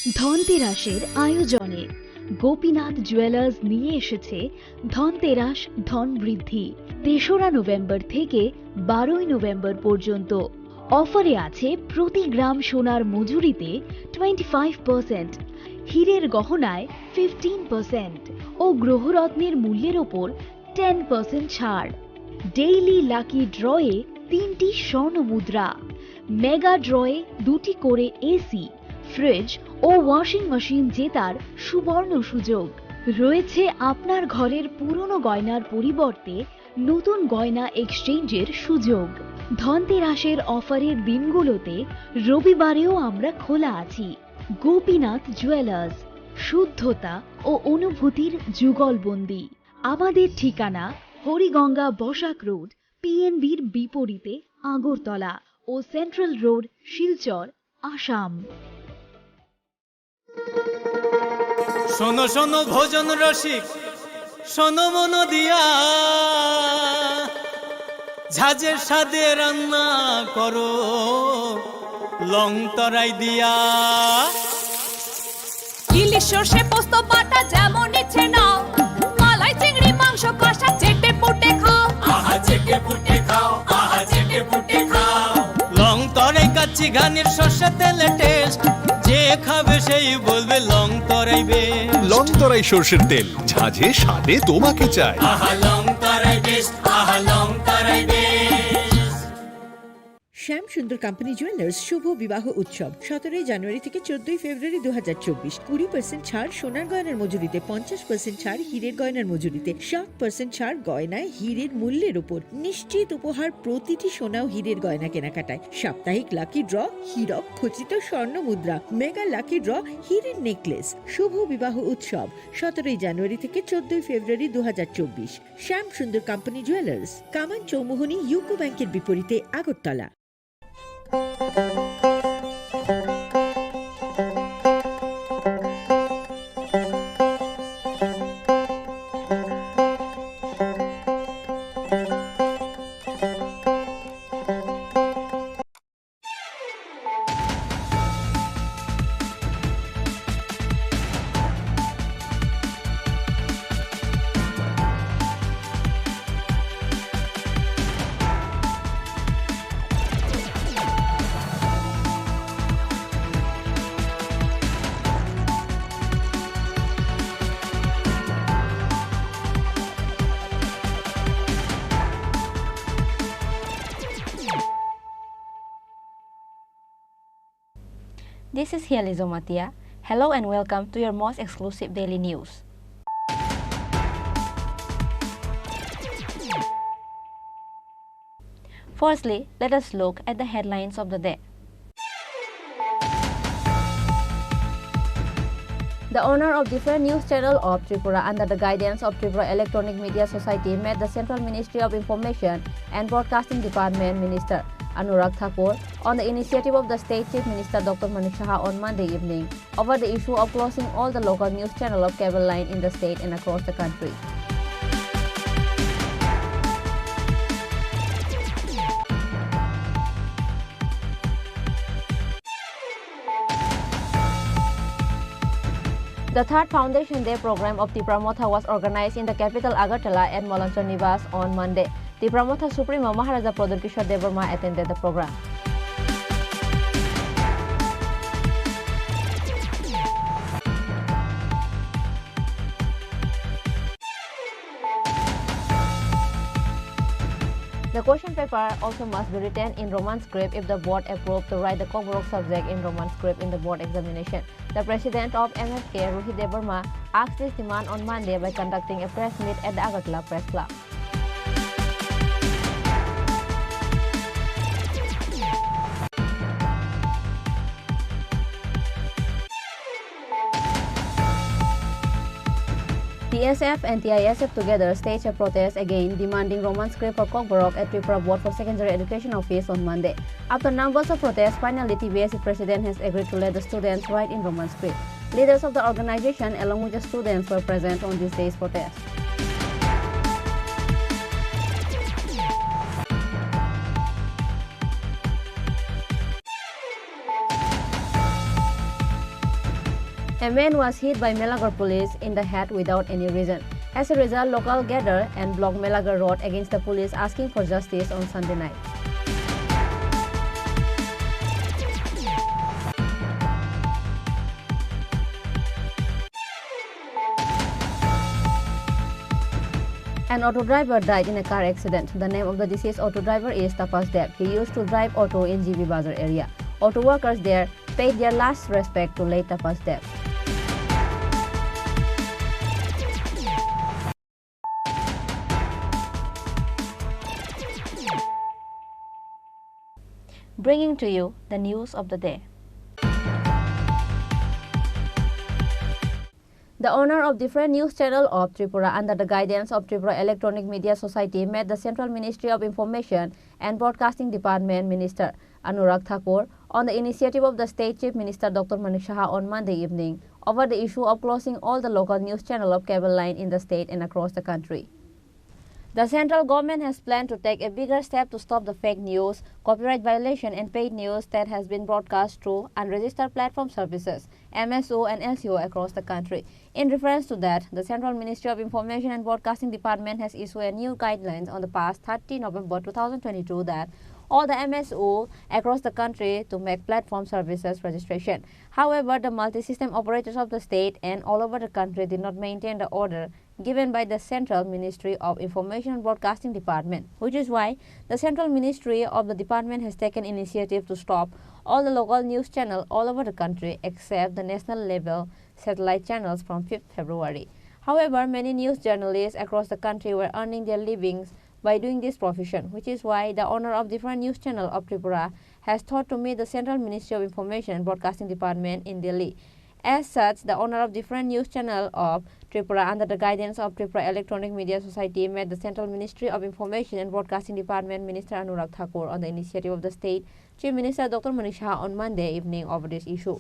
ধনতেরাসের আয়োজনে গোপীনাথ জুয়েলার্স নিয়ে এসেছে ধনতেরাস ধন বৃদ্ধি ৩রা নভেম্বর থেকে ১২ই নভেম্বর পর্যন্ত। অফারে আছে প্রতি গ্রাম সোনার মজুরিতে 25%, হীরের গহনায় 15% ও গ্রহরত্নের মূল্যের ওপর 10% ছাড়। ডেইলি লাকি ড্রয়ে 3টি স্বর্ণ মুদ্রা, মেগা ড্রয়ে 2টি করে এসি, ফ্রিজ ও ওয়াশিং মেশিন জেতার সুবর্ণ সুযোগ রয়েছে। আপনার ঘরের পুরনো গয়নার পরিবর্তে নতুন গয়না এক্সচেঞ্জের সুযোগ। ধনতেরাসের অফারের দিনগুলোতে রবিবারেও আমরা খোলা আছি। গোপীনাথ জুয়েলার্স, শুদ্ধতা ও অনুভূতির যুগলবন্দি। আমাদের ঠিকানা হরিগঙ্গা বসাক রোড, পিএনবির বিপরীতে আগরতলা ও সেন্ট্রাল রোড, শিলচর, আসাম। শোনো শোনো ভোজন রসিক, শোনো মন দিয়া, ঝাঁঝের স্বাদে রান্না করো লং তরাই দিয়া। ইলিশ সর্ষে পোস্ত বাটা যেমন ইচ্ছে নাও, মালাই চিংড়ি মাংস কষা চেটে পুটে খাও, আহা চেটে পুটে খাও, আহা চেটে পুটে খাও। লং তরাই কাচ্চি ঘানির সর্ষে তেলে টেস্ট, যে খাবে সেই বলবে লং তরাই বেশ। লং তরাই সর্ষের তেল, ঝাঁঝে স্বাদে তোমাকে চাই। আহা লং তরাই বেস্ট, আহা লং তরাই বেশ। শ্যাম সুন্দর কোম্পানি জুয়েলার্স শুভ বিবাহ উৎসব 17 জানুয়ারি থেকে 14 ফেব্রুয়ারি 2024। 20% ছাড় সোনার গয়নার মজুরিতে, 50% ছাড় হীরের গয়নার মজুরিতে, 60% ছাড় গয়নায় হীরের মূল্যের উপর, নিশ্চিত উপহার প্রতিটি সোনা ও হীরের গয়না কেনাকাটায়, সাপ্তাহিক লাকি ড্র, হীরক খচিত স্বর্ণ মুদ্রা, মেগা লাকি ড্র, হীরের নেকলেস। শুভ বিবাহ উৎসব 17 জানুয়ারি থেকে 14 ফেব্রুয়ারি 2024। শ্যাম সুন্দর কোম্পানি জুয়েলার্স, কামান চৌমুহনী, ইউকো ব্যাংকের বিপরীতে, Agartala. This is Hializo Matia. Hello and welcome to your most exclusive daily news. Firstly, let us look at the headlines of the day. The owner of different news channel of Tripura under the guidance of Tripura Electronic Media Society met the Central Ministry of Information and Broadcasting Department Minister Anurag Thakur on the initiative of the State Chief Minister Dr. Manik Saha on Monday evening over the issue of closing all the local news channel of cable line in the state and across the country. The third Foundation Day program of Tipramotha was organized in the capital Agartala at Molanchar Nivas on Monday. Tipramotha Supremo Maharaja Pradhan Kishore Devarma attended the program. The question paper also must be written in Roman script if the board approved to write the Kogborok subject in Roman script in the board examination. The president of MFK, Rohit Devarma, asked this demand on Monday by conducting a press meet at the Agartala Press Club. TSF and TISF together staged a protest again demanding Roman script for Kogborok at Tripura Board for Secondary Education Office on Monday. After numbers of protests, finally TBSC president has agreed to let the students write in Roman script. Leaders of the organization along with the students were present on this day's protest. A man was hit by Melagar police in the head without any reason. As a result, local gathered and blocked Melagar Road against the police, asking for justice on Sunday night. An auto driver died in a car accident. The name of the deceased auto driver is Tapas Deb. He used to drive auto in GB Bazar area. Auto workers there paid their last respect to late Tapas Deb. Bringing to you the news of the day. The owner of different news channel of Tripura under the guidance of Tripura Electronic Media Society met the Central Ministry of Information and Broadcasting Department Minister Anurag Thakur on the initiative of the State Chief Minister Dr. Manik Saha on Monday evening over the issue of closing all the local news channel of cable line in the state and across the country. The central government has planned to take a bigger step to stop the fake news, copyright violation and paid news that has been broadcast through unregistered platform services, MSO and LCO across the country. In reference to that, the Central Ministry of Information and Broadcasting Department has issued a new guidelines on the past 30 November 2022 that all the MSO across the country to make platform services registration. However, the multi-system operators of the state and all over the country did not maintain the order given by the Central Ministry of Information and Broadcasting Department, which is why the Central Ministry of the Department has taken initiative to stop all the local news channels all over the country except the national level satellite channels from 5th February. However, many news journalists across the country were earning their livings by doing this profession, which is why the owner of different news channel of Tripura has thought to meet the Central Ministry of Information and Broadcasting Department in Delhi. As such, the owner of different news channel of Tripura under the guidance of Tripura Electronic Media Society met the Central Ministry of Information and Broadcasting Department Minister Anurag Thakur on the initiative of the State Chief Minister Dr. Manik Saha on Monday evening over this issue.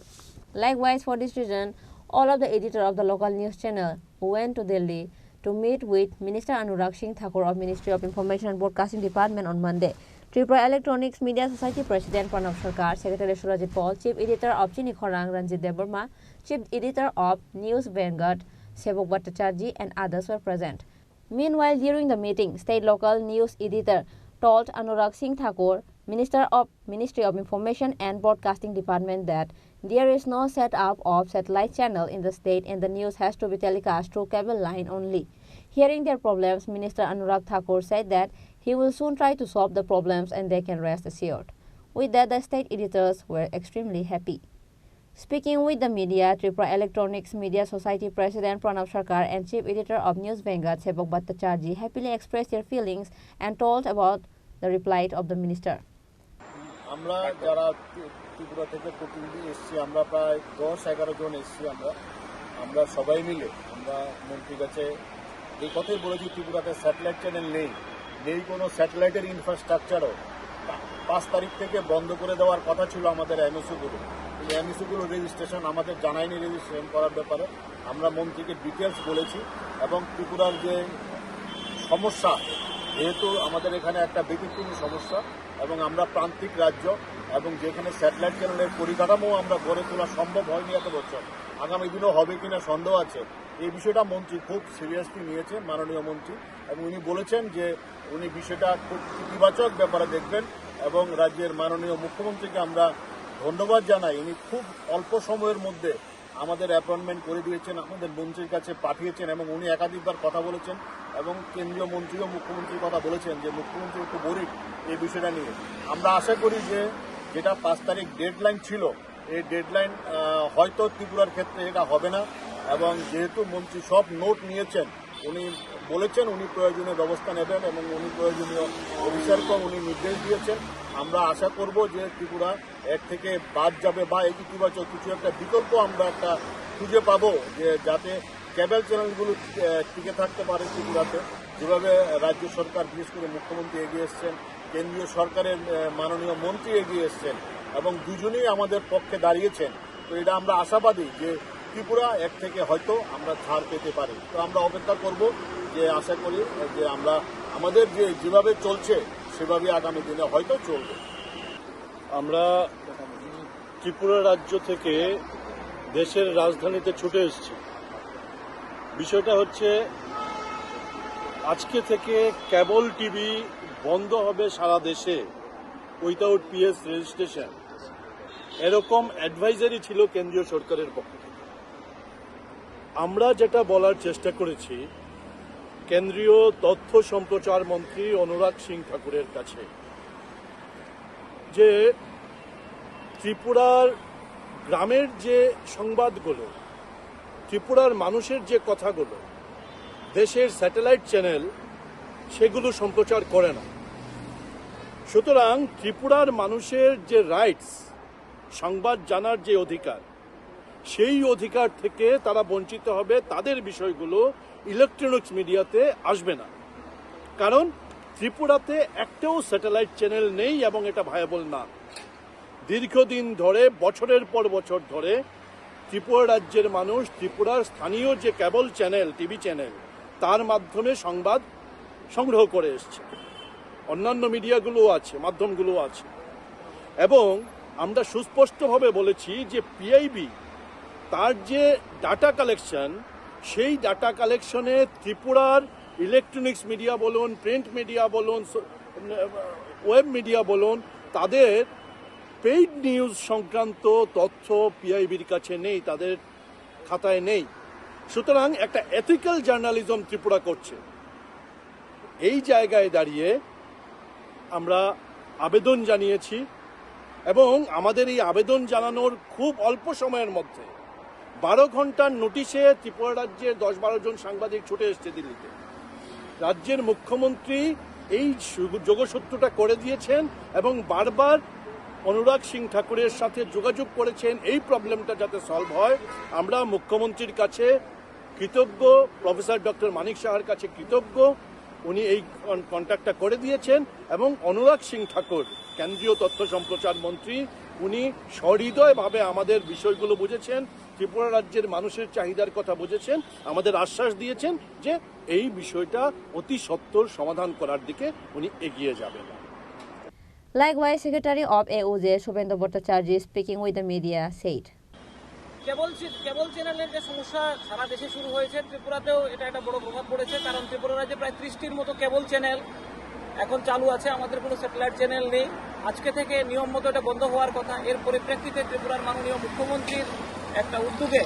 Likewise, for this reason, all of the editors of the local news channel went to Delhi to meet with Minister Anurag Singh Thakur of Ministry of Information and Broadcasting Department on Monday. Tripura Electronics Media Society President Pranav Sarkar, Secretary Surajit Paul, Chief Editor of Chini Khorang Ranjit Debarma, Chief Editor of News Vanguard Sebok Bhattacharjee and others were present. Meanwhile, during the meeting, State Local News Editor told Anurag Singh Thakur, Minister of Ministry of Information and Broadcasting Department, that there is no setup of satellite channel in the state and the news has to be telecast through cable line only. Hearing their problems, Minister Anurag Thakur said that he will soon try to solve the problems and they can rest assured. With that, the state editors were extremely happy. Speaking with the media, Tripura Electronics Media Society President Pranav Sarkar and Chief Editor of News Vanguard Sebok Bhattacharjee happily expressed their feelings and told about the reply of the minister. আমরা যারা ত্রিপুরা থেকে প্রতিনিধি এসেছি, আমরা প্রায় 10-11 জন এসেছি। আমরা সবাই মিলে আমরা মন্ত্রীর কাছে এই কথাই বলেছি, ত্রিপুরাতে স্যাটেলাইট চ্যানেল নেই কোনো স্যাটেলাইটের ইনফ্রাস্ট্রাকচারও 5 তারিখ থেকে বন্ধ করে দেওয়ার কথা ছিল আমাদের এমএসওগুলো। এই এমএসওগুলো রেজিস্ট্রেশন আমাদের জানায়নি, রেজিস্ট্রেশন করার ব্যাপারে আমরা মন্ত্রীকে ডিটেলস বলেছি এবং ত্রিপুরার যে সমস্যা, যেহেতু আমাদের এখানে একটা ব্যতিক্রমী সমস্যা এবং আমরা প্রান্তিক রাজ্য এবং যেখানে স্যাটেলাইট চ্যানেলের পরিকাঠামো আমরা গড়ে তোলা সম্ভব হয়নি এত বছর, আগামী দিনও হবে কিনা সন্দেহ আছে। এই বিষয়টা মন্ত্রী খুব সিরিয়াসলি নিয়েছে, মাননীয় মন্ত্রী, এবং উনি বলেছেন যে উনি বিষয়টা খুব ইতিবাচক ব্যাপারে দেখবেন এবং রাজ্যের মাননীয় মুখ্যমন্ত্রীকে আমরা ধন্যবাদ জানাই। উনি খুব অল্প সময়ের মধ্যে আমাদের অ্যাপয়েন্টমেন্ট করে দিয়েছেন, আমাদের মন্ত্রীর কাছে পাঠিয়েছেন এবং উনি একাধিকবার কথা বলেছেন এবং কেন্দ্রীয় মন্ত্রীও মুখ্যমন্ত্রীর কথা বলেছেন যে মুখ্যমন্ত্রী একটু বরিড এই বিষয়টা নিয়ে। আমরা আশা করি যে যেটা 5 তারিখ ডেডলাইন ছিল, এই ডেডলাইন হয়তো ত্রিপুরার ক্ষেত্রে এটা হবে না এবং যেহেতু মন্ত্রী সব নোট নিয়েছেন, উনি বলেছেন উনি প্রয়োজনীয় ব্যবস্থা নেবেন এবং উনি প্রয়োজনীয় অফিসারকেও উনি নির্দেশ দিয়েছেন। আমরা আশা করব যে ত্রিপুরা এর থেকে বাদ যাবে বা ইতিবাচক কিছু একটা বিকল্প আমরা একটা খুঁজে পাবো, যে যাতে কেবল চ্যানেলগুলো টিকে থাকতে পারে ত্রিপুরাতে। যেভাবে রাজ্য সরকার বিশেষ করে মুখ্যমন্ত্রী এগিয়ে এসছেন, কেন্দ্রীয় সরকারের মাননীয় মন্ত্রী এগিয়ে এসছেন এবং দুজনেই আমাদের পক্ষে দাঁড়িয়েছেন। তো এটা আমরা আশাবাদী যে ত্রিপুরা এর থেকে হয়তো আমরা ছাড় পেতে পারি। তো আমরা অপেক্ষা করব, যে আশা করি যে আমরা আমাদের যেভাবে চলছে সেভাবে আগামী দিনে হয়তো চলবে। আমরা ত্রিপুরা রাজ্য থেকে দেশের রাজধানীতে ছুটে এসেছি। বিষয়টা হচ্ছে আজকে থেকে কেবল টিভি বন্ধ হবে সারা দেশে উইথাউট পিএস রেজিস্ট্রেশন, এরকম অ্যাডভাইজারি ছিল কেন্দ্রীয় সরকারের পক্ষ থেকে। আমরা যেটা বলার চেষ্টা করেছি কেন্দ্রীয় তথ্য সম্প্রচার মন্ত্রী অনুরাগ সিং ঠাকুরের কাছে, যে ত্রিপুরার গ্রামের যে সংবাদগুলো, ত্রিপুরার মানুষের যে কথাগুলো দেশের স্যাটেলাইট চ্যানেল সেগুলো সম্প্রচার করে না। সুতরাং ত্রিপুরার মানুষের যে রাইটস, সংবাদ জানার যে অধিকার, সেই অধিকার থেকে তারা বঞ্চিত হবে। তাদের বিষয়গুলো ইলেকট্রনিক্স মিডিয়াতে আসবে না, কারণ ত্রিপুরাতে একটাও স্যাটেলাইট চ্যানেল নেই এবং এটা ভায়াবল না। দীর্ঘদিন ধরে, বছরের পর বছর ধরে ত্রিপুরা রাজ্যের মানুষ ত্রিপুরার স্থানীয় যে কেবল চ্যানেল, টিভি চ্যানেল, তার মাধ্যমে সংবাদ সংগ্রহ করে এসছে। অন্যান্য মিডিয়াগুলো আছে, মাধ্যমগুলো আছে, এবং আমরা সুস্পষ্টভাবে বলেছি যে পিআইবি তার যে ডাটা কালেকশন, সেই ডাটা কালেকশনে ত্রিপুরার ইলেকট্রনিক্স মিডিয়া বলুন, প্রিন্ট মিডিয়া বলুন, ওয়েব মিডিয়া বলুন, তাদের পেইড নিউজ সংক্রান্ত তথ্য পিআইবির কাছে নেই, তাদের খাতায় নেই। সুতরাং একটা এথিক্যাল জার্নালিজম ত্রিপুরা করছে। এই জায়গায় দাঁড়িয়ে আমরা আবেদন জানিয়েছি এবং আমাদের এই আবেদন জানানোর খুব অল্প সময়ের মধ্যে 12 ঘন্টার নোটিশে ত্রিপুরা রাজ্যের 10-12 জন সাংবাদিক ছুটে এসছে দিল্লিতে। রাজ্যের মুখ্যমন্ত্রী এই যোগসূত্রটা করে দিয়েছেন এবং বারবার অনুরাগ সিং ঠাকুরের সাথে যোগাযোগ করেছেন এই প্রবলেমটা যাতে সলভ হয়। আমরা মুখ্যমন্ত্রীর কাছে কৃতজ্ঞ, প্রফেসর ডক্টর মানিক সাহার কাছে কৃতজ্ঞ, উনি এই কন্ট্যাক্টটা করে দিয়েছেন। এবং অনুরাগ সিং ঠাকুর, কেন্দ্রীয় তথ্য সম্প্রচার মন্ত্রী, উনি সহৃদয়ভাবে আমাদের বিষয়গুলো বুঝেছেন, ত্রিপুরা রাজ্যের মানুষের চাহিদার কথা বুঝেছেন, আমাদের আশ্বাস দিয়েছেন যে এই বিষয়টা অতি সত্বর সমাধান করার দিকে উনি এগিয়ে যাবেন। Likewise, Secretary of AOJ, Shubhendra Bhattacharya, speaking with the media, said, কেবল চ্যানেলের যে সমস্যা সারা দেশে শুরু হয়েছে, ত্রিপুরাতেও এটা একটা বড় প্রভাব পড়েছে। কারণ ত্রিপুরা রাজ্যে প্রায় 30টির মতো কেবল চ্যানেল এখন চালু আছে, আমাদের কোনো স্যাটেলাইট চ্যানেল নেই। আজকে থেকে নিয়ম মতো এটা বন্ধ হওয়ার কথা। এর পরিপ্রেক্ষিতে ত্রিপুরার মাননীয় মুখ্যমন্ত্রীর একটা উদ্যোগে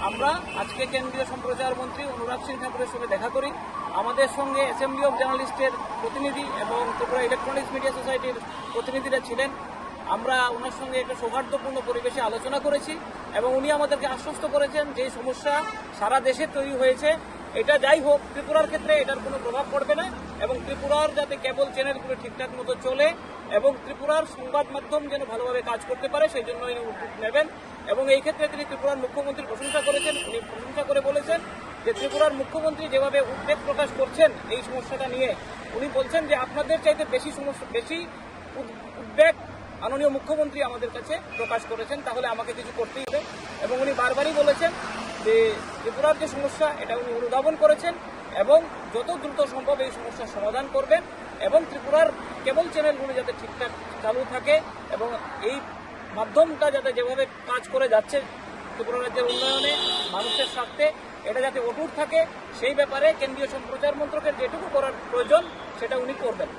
আমরা আজকে কেন্দ্রীয় সম্প্রচার মন্ত্রী অনুরাগ সিং ঠাকুরের সঙ্গে দেখা করি। আমাদের সঙ্গে অ্যাসেম্বলি অফ জার্নালিস্টের প্রতিনিধি এবং ত্রিপুরা ইলেকট্রনিক্স মিডিয়া সোসাইটির প্রতিনিধিরা ছিলেন। আমরা ওনার সঙ্গে একটা সৌহার্দ্যপূর্ণ পরিবেশে আলোচনা করেছি এবং উনি আমাদেরকে আশ্বস্ত করেছেন যে সমস্যা সারা দেশে তৈরি হয়েছে, এটা যাই হোক ত্রিপুরার ক্ষেত্রে এটার কোনো প্রভাব পড়বে না এবং ত্রিপুরার যাতে কেবল চ্যানেলগুলো ঠিকঠাক মতো চলে এবং ত্রিপুরার সংবাদ মাধ্যম যেন ভালোভাবে কাজ করতে পারে সেই জন্য উনি উদ্যোগ নেবেন। এবং এই ক্ষেত্রে তিনি ত্রিপুরার মুখ্যমন্ত্রীর প্রশংসা করেছেন। উনি প্রশংসা করে বলেছেন যে ত্রিপুরার মুখ্যমন্ত্রী যেভাবে উদ্বেগ প্রকাশ করছেন এই সমস্যাটা নিয়ে, উনি বলছেন যে আপনাদের চাইতে বেশি উদ্বেগ মাননীয় মুখ্যমন্ত্রী আমাদের কাছে প্রকাশ করেছেন, তাহলে আমাকে কিছু করতেই হবে। এবং উনি বারবারই বলেছেন যে ত্রিপুরার যে সমস্যা এটা উনি অনুধাবন করেছেন এবং যত দ্রুত সম্ভব এই সমস্যার সমাধান করবেন এবং ত্রিপুরার কেবল চ্যানেলগুলো যাতে ঠিকঠাক চালু থাকে এবং এই মাধ্যমটা যাতে যেভাবে কাজ করে যাচ্ছে ত্রিপুরা রাজ্যের উন্নয়নে, মানুষের স্বার্থে, এটা যাতে অটুট থাকে সেই ব্যাপারে কেন্দ্রীয় সম্প্রচার মন্ত্রকের যেটুকু করার প্রয়োজন সেটা উনি করবেন।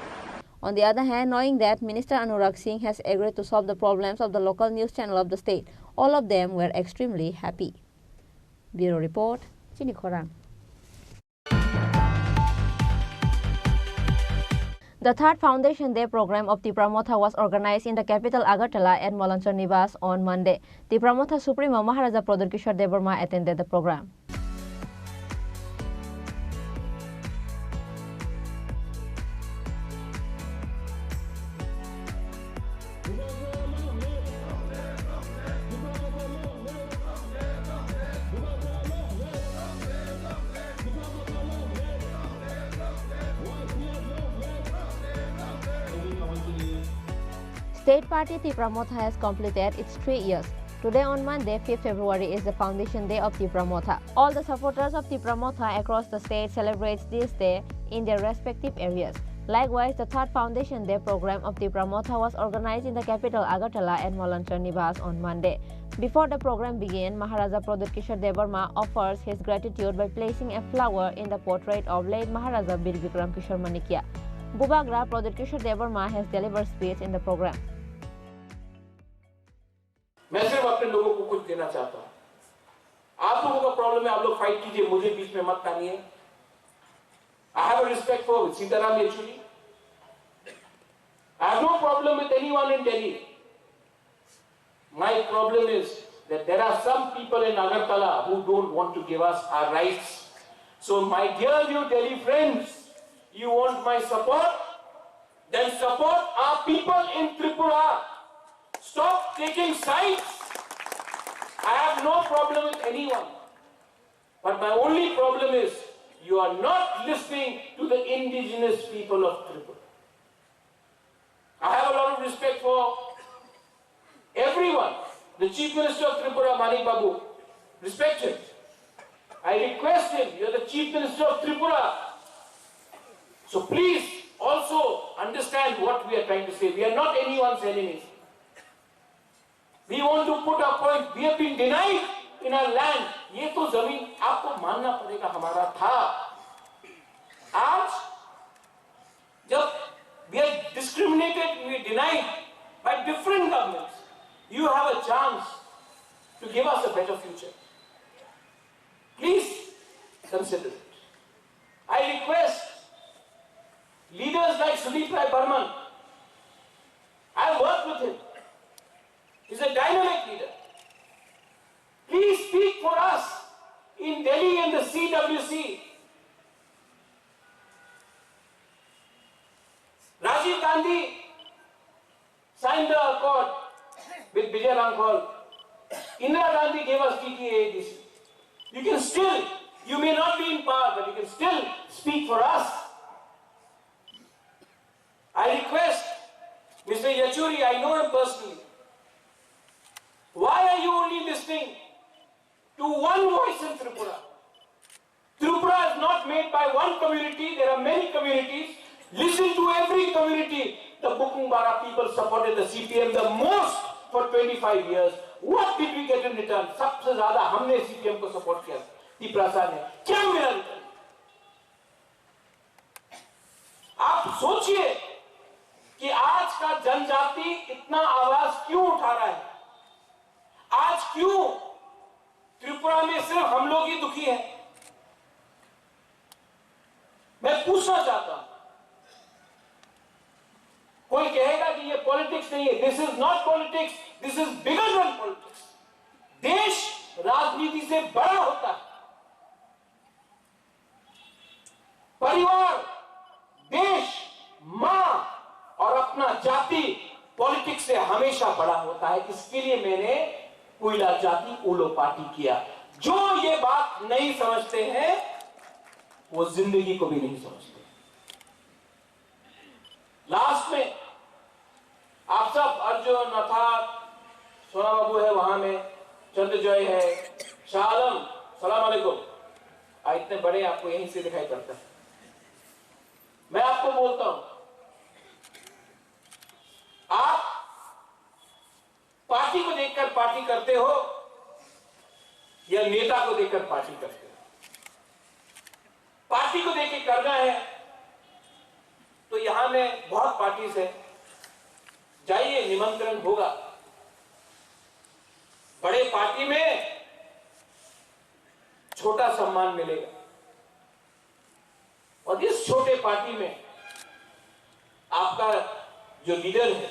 On the other hand, knowing that Minister Anurag Singh has agreed to solve the problems of the local news channel of the state, all of them were extremely happy. Bureau Report, Chini Khorang. The third Foundation Day program of the Pramotha was organized in the capital Agartala at Molanchar Nivas on Monday. The Pramotha Supremo Maharaja Pradar Kishore Devarma attended the program. State Party Tipramotha has completed its 3 years. Today on Monday, 5th February is the Foundation Day of Tipramotha. All the supporters of Tipramotha across the state celebrate this day in their respective areas. Likewise, the third Foundation Day program of Tipramotha was organized in the capital Agartala at Molanchar Nivas on Monday. Before the program began, Maharaja Pradut Kishore Devarma offers his gratitude by placing a flower in the portrait of late Maharaja Bir Bikram Kishore Manikya. Bubagra Pradut Kishore Devarma has delivered speech in the program. मैं सिर्फ अपने लोगों को कुछ देना चाहता हूँ. आप लोगों का प्रॉब्लम है, आप लोग फाइट कीजिए, मुझे बीच में मत आनिए. I have a respect for Sitaram Yechuri. I have no problem with anyone in Delhi. My problem is that there are some people in Agartala who don't want to give us our rights. So my dear new Delhi friends, you want my support? Then support our people in Tripura. Stop taking sides. I have no problem with anyone. But my only problem is you are not listening to the indigenous people of Tripura. I have a lot of respect for everyone. The Chief Minister of Tripura, Manik Babu, respect him. I request him, you are the Chief Minister of Tripura. So please also understand what we are trying to say. We are not anyone's enemies. We want to put our point. We have been denied in our land. ये तो जमीन आपको मानना पड़ेगा हमारा था. आज जब we are discriminated, we are denied by different governments, you have a chance to give us a better future. Please consider it. I request leaders like Sudeep Rai Burman. I worked with him. He's a dynamic leader. Please speak for us in Delhi and the CWC. Rajiv Gandhi signed the accord with Vijay Rankol. Indira Gandhi gave us TTAADC. You can still, you may not be in power, but you can still speak for us. I request Mr. Yechuri, I know him personally. Why are you only listening to one voice in Tripura? Tripura is not made by one community, there are many communities. Listen to every community. The Bukungbara people supported the CPM the most for 25 years. What did we get in return? सबसे ज़्यादा हमने CPM को support किया. तिपरासा ने क्या मिला return? आप सोचिए कि आज का जनजाति इतना आवाज क्यों उठा रहा है? आज क्यों त्रिपुरा में सिर्फ हम लोग ही दुखी हैं? मैं पूछना चाहता हूं. कोई कहेगा कि ये पॉलिटिक्स नहीं है. This is not politics, this is bigger than politics. देश राजनीति से बड़ा होता है. परिवार, देश, मां और अपना जाति पॉलिटिक्स से हमेशा बड़ा होता है. इसके लिए मैंने कोयला जाति ओलो पार्टी किया. जो ये बात नहीं समझते हैं वो जिंदगी को भी नहीं समझते. लास्ट में आप सब, अर्जुन, अर्थात सोना बाबू है वहां में, चंद्रजॉय है, शालम, सलाम अलैकुम. इतने बड़े आपको यहीं से दिखाई पड़ता है. मैं आपको बोलता हूं, आप पार्टी को देखकर पार्टी करते हो या नेता को देखकर पार्टी करते हो? पार्टी को देख के करना है तो यहां में बहुत पार्टीज है. जाइए, निमंत्रण होगा. बड़े पार्टी में छोटा सम्मान मिलेगा और इस छोटे पार्टी में आपका जो लीडर है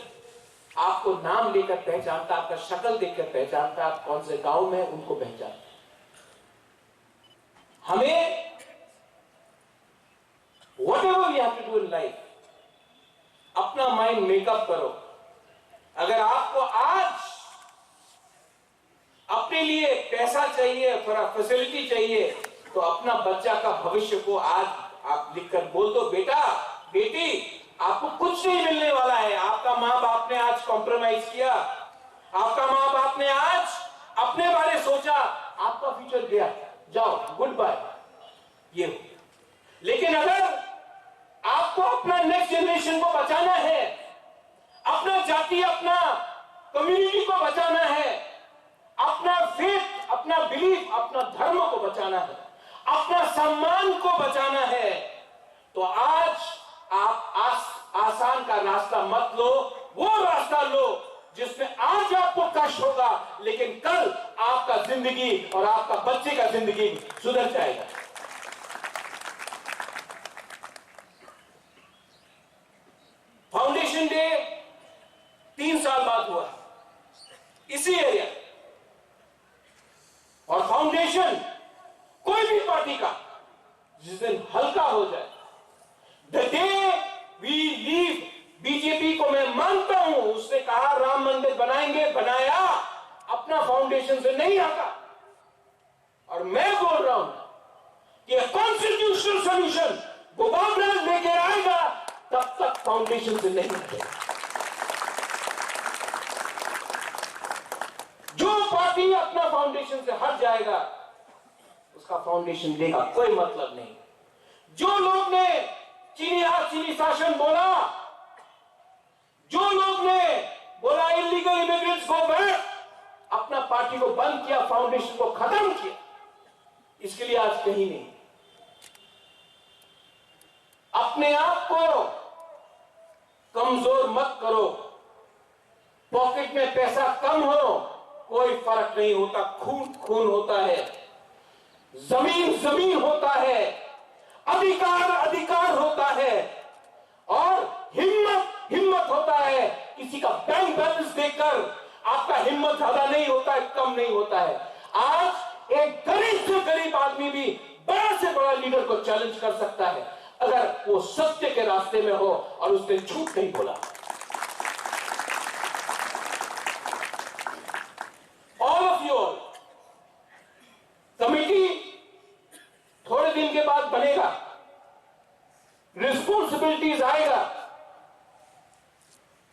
आपको नाम लेकर पहचानता, आपका शक्ल देखकर पहचानता, आप कौन से गांव में उनको पहचानता. हमें whatever we have to do in life, अपना माइंड मेकअप करो. अगर आपको आज अपने लिए पैसा चाहिए, थोड़ा फैसिलिटी चाहिए, तो अपना बच्चा का भविष्य को आज आप लिखकर बोल दो, बेटा बेटी आपको कुछ नहीं मिलने वाला है. आपका माँ बाप ने आज कॉम्प्रोमाइज किया, आपका माँ बाप ने आज अपने बारे सोचा, आपका फ्यूचर गया, जाओ गुड बाय. ये लेकिन अगर आपको अपना नेक्स्ट जनरेशन को बचाना है, अपना जाति, अपना कम्युनिटी को बचाना है, अपना धर्म को बचाना है, अपना सम्मान को बचाना है, तो आज आप आसान का रास्ता मत लो, वो रास्ता लो जिसमें आज आपको कष्ट होगा, लेकिन कल आपका जिंदगी और आपका बच्चे का जिंदगी सुधर जाएगा। फाउंडेशन डे 3 साल बाद हुआ इसी एरिया, और फाउंडेशन कोई भी पार्टी का जिस दिन हल्का हो जाए, the day we leave BJP को मैं मानता हूं, उसने कहा राम मंदिर बनाएंगे, बनाया, अपना फाउंडेशन से नहीं हटा। और मैं बोल रहा हूं कि कॉन्स्टिट्यूशनल सॉल्यूशन गुलाम राज लेके आएगा, तब तक फाउंडेशन से नहीं हटेगा। जो पार्टी अपना फाउंडेशन से हट जाएगा, उसका फाउंडेशन डे का कोई मतलब नहीं। जो लोग ने चीनी शासन बोला, जो लोग ने बोला इलीगल इमिग्रेंट्स को बैक, अपना पार्टी को बंद किया, फाउंडेशन को खत्म किया, इसके लिए आज कहीं नहीं। अपने आप को कमजोर मत करो, पॉकेट में पैसा कम हो कोई फर्क नहीं होता, खून खून होता है, जमीन जमीन होता है, अधिकार अधिकार होता है, और हिम्मत हिम्मत होता है। किसी का बैंक बैलेंस देखकर आपका हिम्मत ज्यादा नहीं होता है, कम नहीं होता है। आज एक गरीब से गरीब आदमी भी बड़ा से बड़ा लीडर को चैलेंज कर सकता है, अगर वो सत्य के रास्ते में हो और उसने झूठ नहीं बोला। ऑल ऑफ यू, कमिटी थोड़े दिन के बाद बनेगा, रिस्पॉन्सिबिलिटीज आएगा,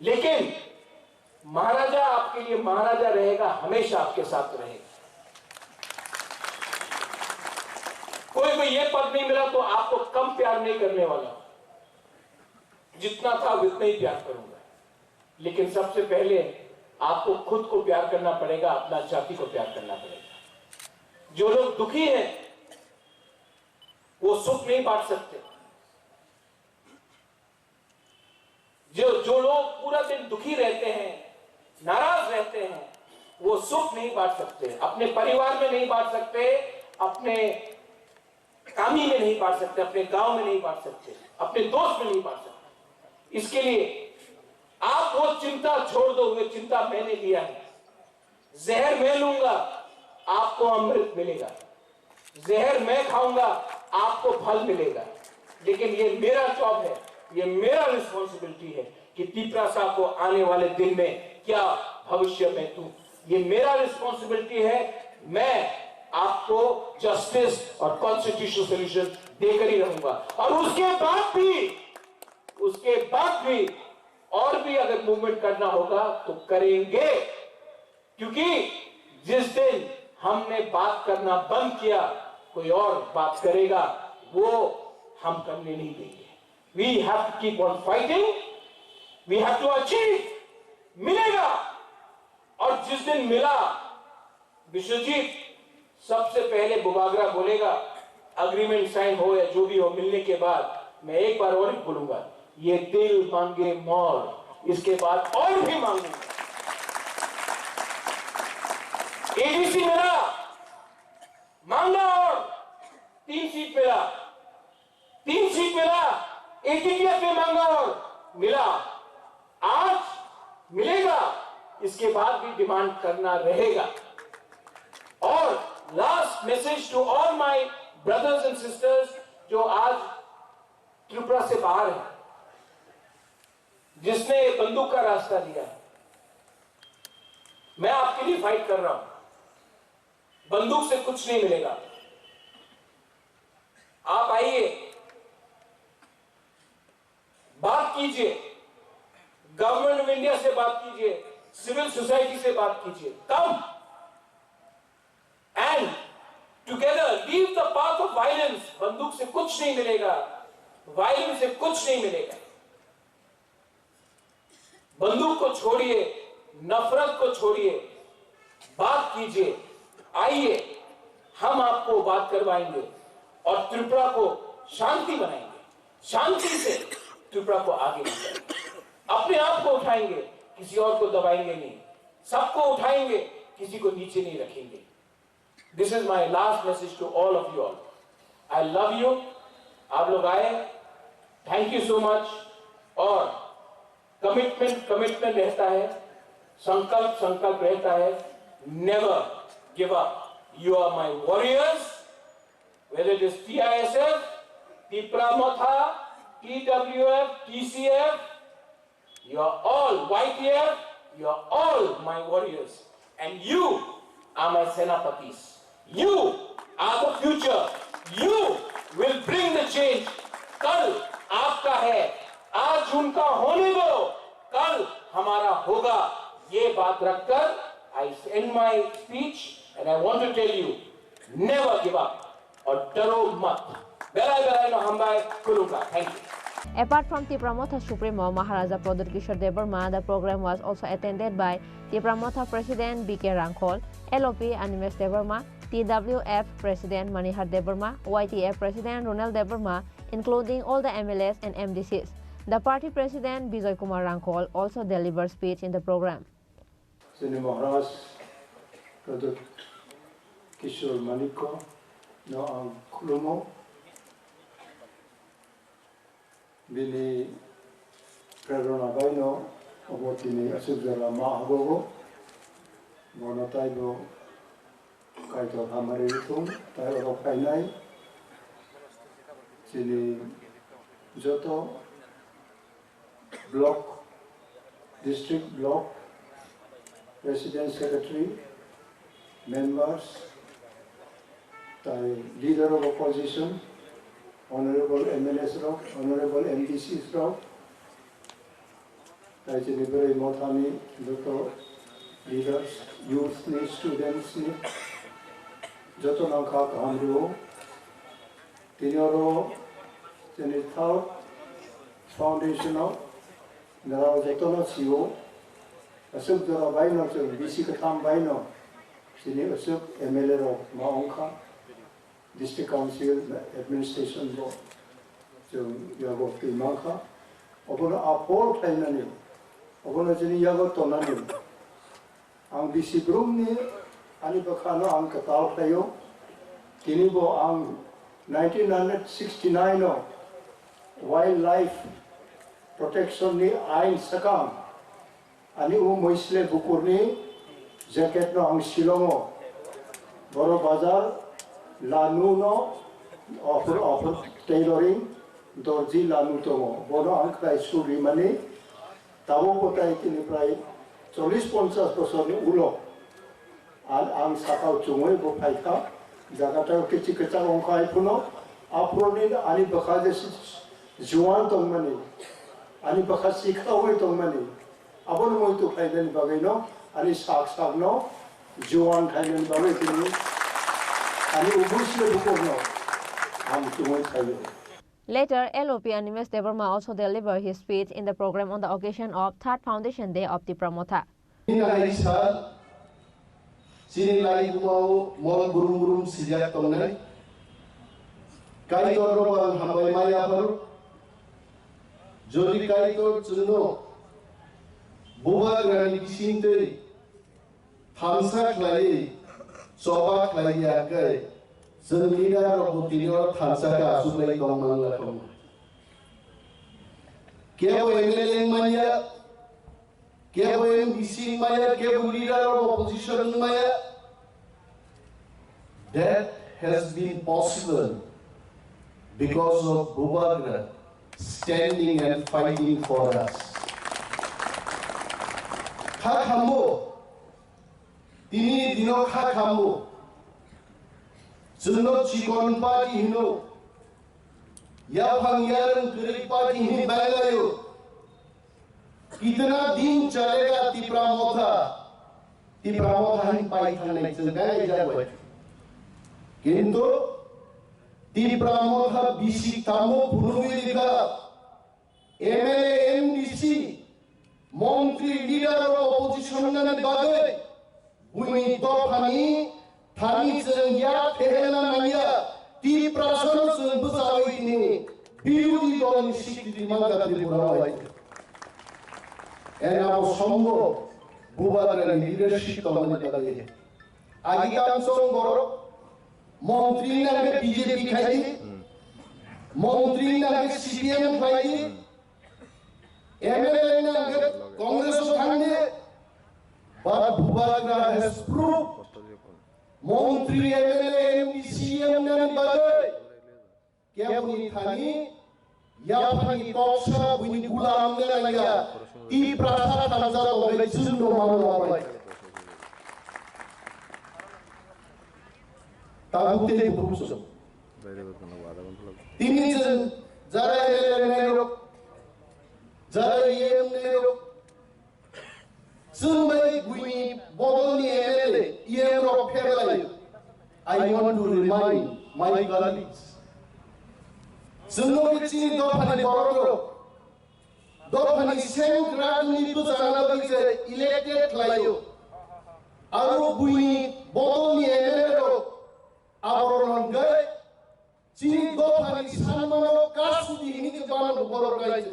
लेकिन महाराजा आपके लिए महाराजा रहेगा, हमेशा आपके साथ रहेगा। कोई ये पद नहीं मिला तो आपको कम प्यार नहीं करने वाला, जितना था उतना ही प्यार करूंगा। लेकिन सबसे पहले आपको खुद को प्यार करना पड़ेगा, अपना जाति को प्यार करना पड़ेगा। जो लोग दुखी हैं वो सुख नहीं बांट सकते, जो लोग पूरा दिन दुखी रहते हैं, नाराज रहते हैं, वो सुख नहीं बांट सकते, अपने परिवार में नहीं बांट सकते, अपने कामी में नहीं बांट सकते, अपने गांव में नहीं बांट सकते, अपने दोस्त में नहीं बांट सकते। इसके लिए आप वो चिंता छोड़ दो, वो चिंता मैंने लिया है। जहर मैं लूंगा, आपको अमृत मिलेगा, जहर मैं खाऊंगा, आपको फल मिलेगा। लेकिन ये मेरा जॉब है, ये मेरा रिस्पॉन्सिबिलिटी है कि त्रिपुरा को आने वाले दिन में क्या भविष्य में दूं, ये मेरा रिस्पॉन्सिबिलिटी है। मैं आपको जस्टिस और कॉन्स्टिट्यूशनल सॉल्यूशन देकर ही रहूंगा, और उसके बाद भी और भी अगर मूवमेंट करना होगा तो करेंगे, क्योंकि जिस दिन हमने बात करना बंद किया, कोई और बात करेगा, वो हम करने नहीं देंगे। We have to keep on fighting, we have to achieve, मिलेगा। और जिस दिन मिला, विश्वजीत सबसे पहले बुबागरा बोलेगा, अग्रीमेंट साइन हो या जो भी हो, मिलने के बाद मैं एक बार और बोलूंगा, ये दिल मांगे मोर, इसके बाद और भी मांगूंगा। एडीसी मिला, मांगा, और 3 सीट मिला, 3 सीट मिला, एटीटीएफ में मांगा और मिला, आज मिलेगा, इसके बाद भी डिमांड करना रहेगा। और last message to all my brothers and sisters जो आज त्रिपुरा से बाहर है, जिसने बंदूक का रास्ता लिया है, मैं आपके लिए फाइट कर रहा हूं। बंदूक से कुछ नहीं मिलेगा। आप आइए, बात कीजिए, गवर्नमेंट ऑफ इंडिया से बात कीजिए, सिविल सोसाइटी से बात कीजिए, come and together leave the path of violence. बंदूक से कुछ नहीं मिलेगा, वायलेंस से कुछ नहीं मिलेगा। बंदूक को छोड़िए, नफरत को छोड़िए, बात कीजिए, आइए, हम आपको बात करवाएंगे और त्रिपुरा को शांति बनाएंगे। शांति से त्रिपुरा को आगे बढ़ाएंगे। अपने आप को उठाएंगे, किसी और को दबाएंगे नहीं। सबको उठाएंगे, किसी को नीचे नहीं रखेंगे। This is my last message to all of you all. I love you. आप लोग आए, थैंक यू सो मच। और कमिटमेंट रहता है, संकल्प रहता है। Never give up. You are my warriors, whether it is TISF, Tripura Motha, TWF, TCF, you are all YTF, you are all my warriors. And you are my Senapatis. You are the future. You will bring the change. कल आपका है, आज उनका होने दो, कल हमारा होगा। ये बात रखकर I end my speech. And I want to tell you, never give up. Or daro mat. Belai no hambai kulunga. Thank you. Apart from Tripura Motha Supremo Maharaja Pradut Kishore Devarma, the program was also attended by Tripura Motha President B.K. Rangkol, LOP Animesh Devarma, TWF President Manihar Devarma, YTF President Ronald Devarma, including all the MLAs and MDCs. The party president Bijoy Kumar Rangkol also delivered speech in the program. Chini Maharaj Pradut Kishore Maniko no ang kulumo bini prerona baino obotini asubjala mahagogo monotai bo kaito hamari itung tai oro kainai chini joto block district block president secretary members, the leader of opposition, honorable MLAs, honorable MDCs, the Chini Mothani, Dr. leaders, youth, students, Joto Nangka Kahamru, Tinoro, Jenithao, Foundation of Narao Jotono CEO, Asuk Dora Baino, BC Katam Baino. Sini Asuk MLA ro Maongka District Council Administration Board जो यागो फिल्मांका अपना आपोर खाइनानी अपना जनी यागो तोनानी आंग BC group ने आनी बखानो आंग कताल खायो किनी बो आंग 1969 नो Wildlife Protection ni आइन सकाम आनी वो मोइसले बुकुरनी jacket no ang silongo boro bazar lanu no offer tailoring dorji lanu tomo bono ang kai suri mani tabo potai kini prai 40-50 bosor ni ulo ang sakau chungoi bo phaika jagata kichi kecha ongkai puno aproni ani bakhaje juan tongmani ani bakhasi khawai tongmani abon moi to khaiden bagaino ani sak no juan khainen bawe kini ani ubusle bukorno am tumoi khayo. Later, LOP Animesh Devarma also delivered his speech in the program on the occasion of 3rd Foundation Day of Tripura Motha. Sini lagi kumau mol gurum sejak tongnai kai torobang hambai maya baru jodi kai tor chunno buba grani bisinte thamsa klai soba klai akai senlida robotini or thamsa ka asubai tongmang la tong kebo MLA maya kebo MDC maya kebo leader of opposition maya. That has been possible because of Bhubagra standing and fighting for us. Khakambo, tini dino khakambo, suno chikon party hino, ya phangyaran kiri party hini bagayo. कितना दिन चलेगा त्रिपुरा मोथा ही पाई थाने चलगाए जाए किंतु त्रिपुरा मोथा BC तामो पुरुवी लिखा MLA MDC मंत्री leader और opposition ने बागे हुई तो Fani Thani jeng ya thehela naya ti prason jeng buzawi ini birudi dol sikti mangga Tripura wai. Ena sombo bubadra leadership tolani lagi. Agitam song goro Montri nage BJP khai, Montri nage CPM khai, MLA nage Congress khai, but Bhubagra has proved Montri MLA MP CM nage badai, kya buni thani, ya phani toksa buni gulam nage ti prasa thamza togai junno mamu abai. Tagutte buruso. Tini jara nero, jara nero. Sunbai guni bodoni MLA pelayo. I want to remind my colleagues. Sunbai chini dofani bororo. Dofani same graduni tu jana bagi elected layo. Aru guni bodoni MLA Aboron gay, Chini Khorang Tripura Kasudi ini kebalan boror guys.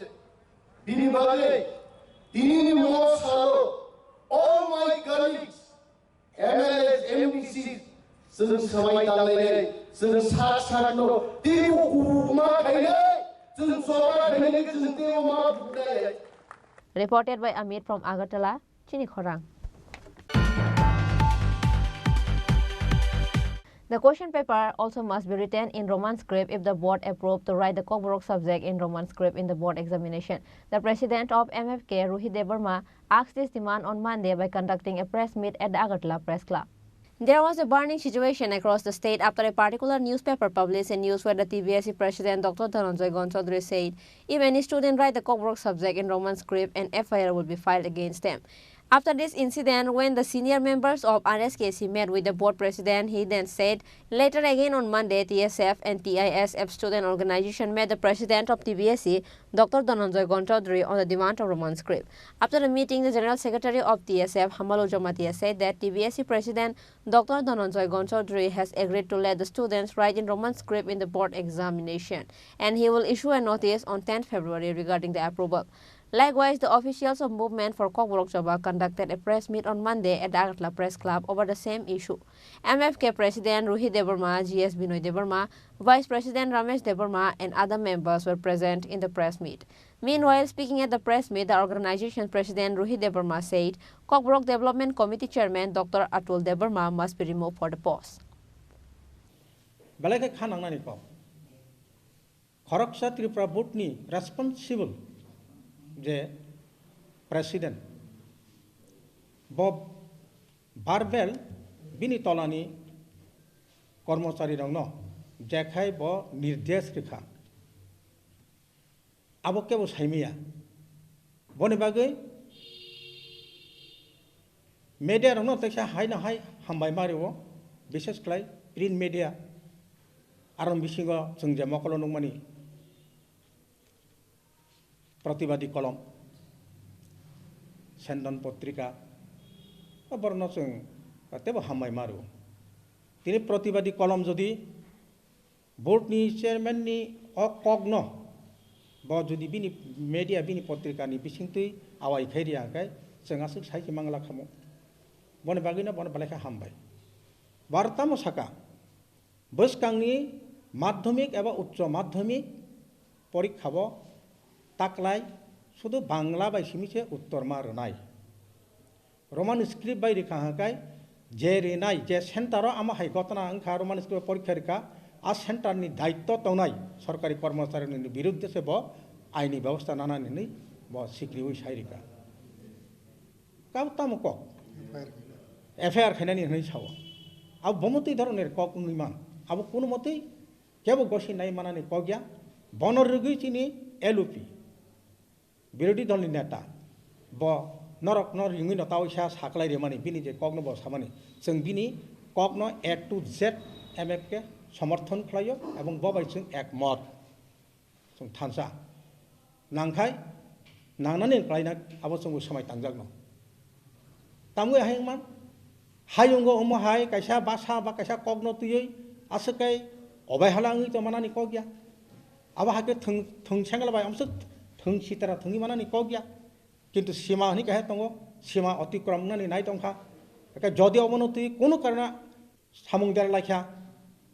Dini bagi, dini mau salo, all my colleagues, MLAs, MPCs, sedang samai tangan, sedang sat no, dini hukuma kaya, sedang suara kaya, sedang tiada maaf budaya. Reported by Amit from Agartala, Chini Khorang. The question paper also must be written in Roman script if the board approved to write the Kokborok subject in Roman script in the board examination. The president of MFK, Ruhi Debarma, asked this demand on Monday by conducting a press meet at the Agartala Press Club. There was a burning situation across the state after a particular newspaper published a news where the TBSC president Dr. Dhananjay Gonchaudhary said if any student write the Kokborok subject in Roman script, an FIR will be filed against them. After this incident, when the senior members of RSKC met with the board president, he then said, later again on Monday, TSF and TISF student organization met the president of TBSC, Dr. Dhananjay Gonchaudhary, on the demand of Roman script. After the meeting, the general secretary of TSF, Hamalu Jamatia, said that TBSC president, Dr. Dhananjay Gonchaudhary, has agreed to let the students write in Roman script in the board examination, and he will issue a notice on 10th February regarding the approval. Likewise, the officials of Movement for Kokborok Jaba conducted a press meet on Monday at the Agartala Press Club over the same issue. MFK President Ruhi Debarma, GS Binoy Debarma, Vice President Ramesh Debarma, and other members were present in the press meet. Meanwhile, speaking at the press meet, the organization president Ruhi Debarma said Kokborok Development Committee Chairman Dr. Atul Debarma must be removed for the post. Balai khanang nani ko. Khoragsa Tripura board ni responsible je president Bob Barbell bini tolani kormosari rongno jekhai bo nirdesh rekha abo kebo saimiya boni bagai media rongno teksa hai na hai hambai mariwo bishes klai print media aron bisingo jengje mokolo nungmani Pratibadi kolom, Sendon Potrika, Borno Sung, Patebo Hamai Maru. Tini Pratibadi kolom Jodi, board ni chairman ni Okogno, Bo Jodi Bini Media Bini Potrika ni Bishinti, Awai Fedia, Kai, Sengasuk Saiki Mangala Kamo, Bonabagina Bonabaleka Hambai. Vartamo Saka, Buskangni, Madhomik, Eva Utso Madhomik, Porik Habo, Taklai, Sudo Bangla by Shimiche, Uttorma Renai. Roman script by the Kahakai, Jerry Nai, Jes Hentaro, Amahai Gotana, and Roman script Poricarica, as Hentani Daito Tonai, Sorkari Kormosar in the Birut de Sebo, Aini Bostanana Nini, was Sikri Shairika. Kautamoko, Affair Henani and Hishawa. Our Bomoti Dorner Kokuniman, our Punumoti, Kabo Goshi Naimanani Pogya, Bonorugini, Elupi. Birudi dol neta, bo norok nor yungi no tau shas haklai remani bini je kogno bo samani, seng bini kogno A to Z MFK samarthon khlayo ebong bo bai seng ek mot, seng thansa, nangkai nangnani khlai nak abo seng samai tangjak no, tamwe hangman hayungo omo hai kaisa basa ba kaisa kogno tuyoi asakai obai halangi to manani kogya aba hake thung changala bai amsuk thung sitara thungi manani kogya কিন্তু সীমা হনি কাহে তঙ্গ সীমা অতিক্রম নানি নাই তংখা একা যদি অবনতি কোনো কারণে সামুং দেরা লাইখা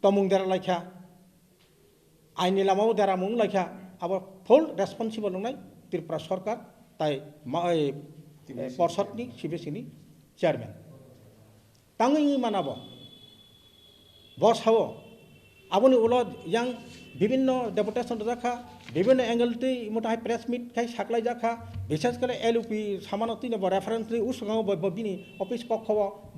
তমুং দেরা লাইখা আইনি লামাও দেরা মুং লাইখা আবার ফুল রেসপন্সিবল নাই ত্রিপুরা সরকার তাই পর্ষদনি সিবিএসইনি চেয়ারম্যান তাঙ্গি মানাব বসাও আবনি উলদ ইয়াং বিভিন্ন ডেপুটেশন রাখা বিভিন্ন এঙ্গেল তুই মোটাই প্রেস মিট খাই সাকলাই যাখা বিশেষ করে এলউপি সামানো তুই নেব রেফারেন্স তুই উসগাও বিনি অফিস কক্ষ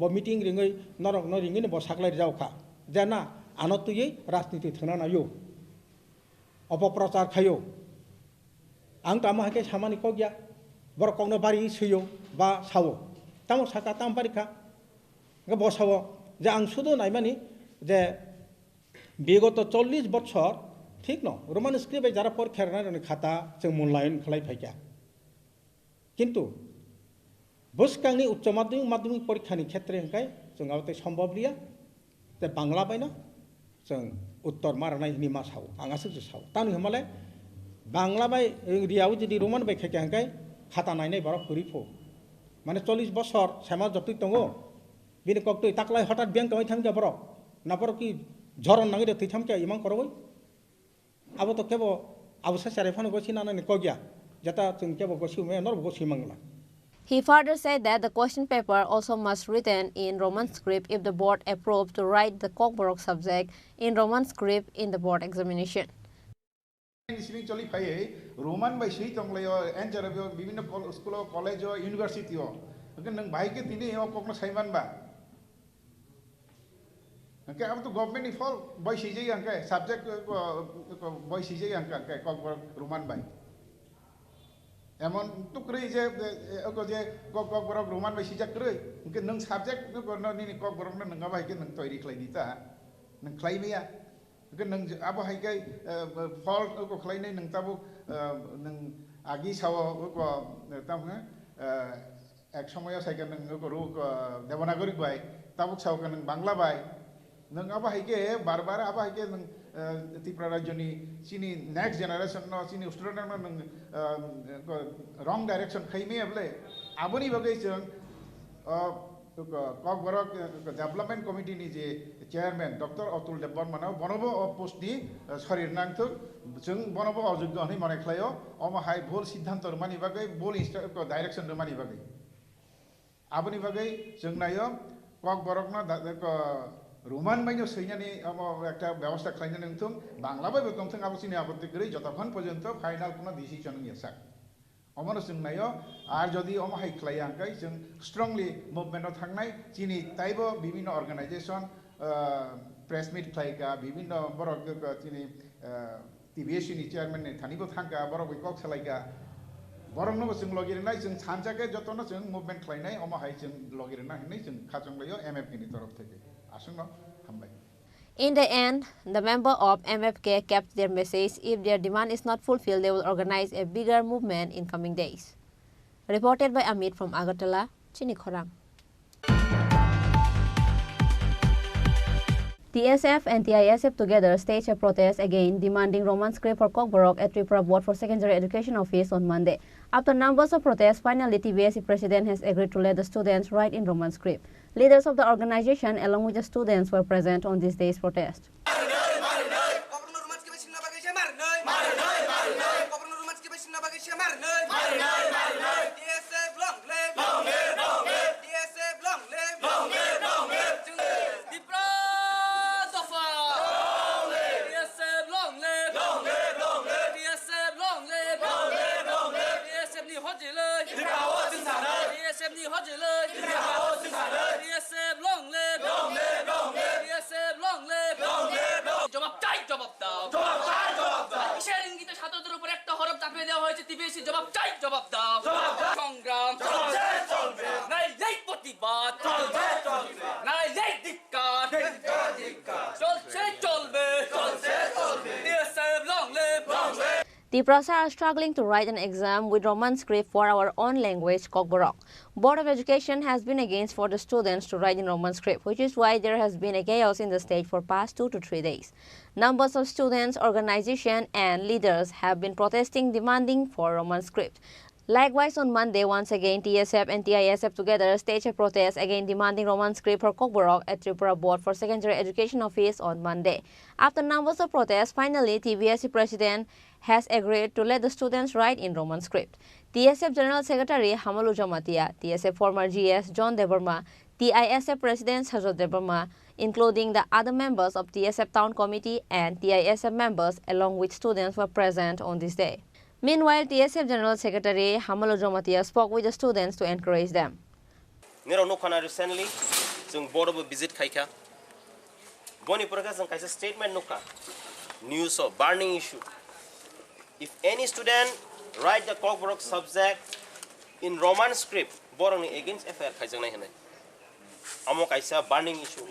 ব মিটিং রিঙই নরক ন রিঙই নেব সাকলাই যাওখা যে না আনো তুই রাজনীতি থানা নাইও অপপ্রচার খাইও आं तामा हाके सामानि को गया बर कौनो बारी सैयो बा सावो तामो साका ताम बारिखा गे बसावो जे आं शुधु नायमानि जे বিগত 40 বছর ঠিক ন রোমান স্ক্রিপ্টে যারা পরীক্ষা রাখনাनै খাতা जों মূল্যায়ন খাलायफायखा কিন্তু বসকাংনি উচ্চ মাধ্যমিক পরীক্ষাनि ক্ষেত্রে হंखाय जों आवते सम्भव लिया जे बांग्ला बायना जों उत्तर मारनाय नि मासाव आंगासो जोसाव तानि हमाले बांग्ला बाय रियाव जुदि रोमान बाय खायखा हंखाय खाता नायनाय बार फरिफो माने 40 বছর सेमा जतुय दङो बिनि कक्तुय ताकलाय हठात बेंक दङै थांजा बर ना बर कि झरन नांगै दे थैथामके इमां करबै आबो तो केबो आबो सारे फानो गसि नानानि कगिया जता जों केबो गसि मे नर गसि Mangla. He further said that the question paper also must written in Roman script if the board approved to write the Kokborok subject in Roman script in the board examination. Sini choli phai Roman by sui tonglayo enjarabyo bibhinno school college university o nang bhai ke tini o kokno saiman ba angke am to government ni fol boy sijai angke subject boy sijai angke Kokborok Roman by এমন টুকরই যে ওকে যে Kokborok Roman by sijak krei angke nang subject ko ni Kokborok na nang bhai ke nang toiri khlai ta nang khlai meya ke nang abo hai kai fall ko khlai nei nang tabu nang agi sawo ko tam ek somoy saika nang ko ru devanagari bai tabuk sawo kan nang bangla bai nang abo hai ke barbar abo hai ke nang Tripura rajyoni sini next generation no sini student no nang wrong direction khai me able aboni bagai jang Kokborok development committee ni je chairman Dr. Atul Devan manao bonobo post ni sorir nangthuk जों bonobo অযোগ্য হনি মনে খাইও অম high ভুল সিদ্ধান্ত রমানি বাগৈ ভুল direction রমানি বাগৈ আবনি বাগৈ जों নাইও Kokborok না রোমান বাইনো সৈনানি অম একটা ব্যবস্থা খাইনা নংথুম বাংলা বাই বকমথং আবসিনি আপত্তি করি যতক্ষণ পর্যন্ত ফাইনাল কোনো ডিসিশন নিয়াসাক অমন जों নাইও আর যদি অম হাই খাই আঙ্কাই जों স্ট্রংলি মুভমেন্টও থাকনাই চিনি তাইবো বিভিন্ন অর্গানাইজেশন প্রেস মিট খাইকা বিভিন্ন বড় চিনি TBSC ni chairman ni thanibo thangka boro bai kok salaika borong no जों लगिरनाय जों सानजाके जतनो जों मुभमेन्ट खालायनाय अमा हाय जों लगिरना हिनै जों खाजंलायो एमएफके नि तरफ थेके आसुनो हामबाय. In the end, the member of MFK kept their message. If their demand is not fulfilled, they will organize a bigger movement in coming days. Reported by Amit from Agartala, Chini Khorang. TSF and TISF together staged a protest again, demanding Roman script for Kokborok at Tripura Board for Secondary Education Office on Monday. After numbers of protests, finally TBSC president has agreed to let the students write in Roman script. Leaders of the organization, along with the students, were present on this day's protest. Tripuras are struggling to write an exam with Roman script for our own language, Kokborok. Board of Education has been against for the students to write in Roman script, which is why there has been a chaos in the state for past 2 to 3 days. Numbers of students, organizations, and leaders have been protesting, demanding for Roman script. Likewise, on Monday, once again, TSF and TISF together staged a protest again demanding Roman script for Kokborok at Tripura Board for Secondary Education Office on Monday. After numbers of protests, finally, TBSC President has agreed to let the students write in Roman script. TSF General Secretary Hamalu Jamatia, TSF former GS John Debarma, TISF President Sajot Debarma, including the other members of TSF Town Committee and TISF members along with students were present on this day. Meanwhile, TSF General Secretary Hamalu Jamatia spoke with the students to encourage them. Recently, जों बड़बो visit खायखा बनि प्रकार जों खायसे statement नुखा news of burning issue. If any student write the Kokborok subject in Roman script, borong against FIR खायजों नाय होनाय. Amo खायसे burning issue.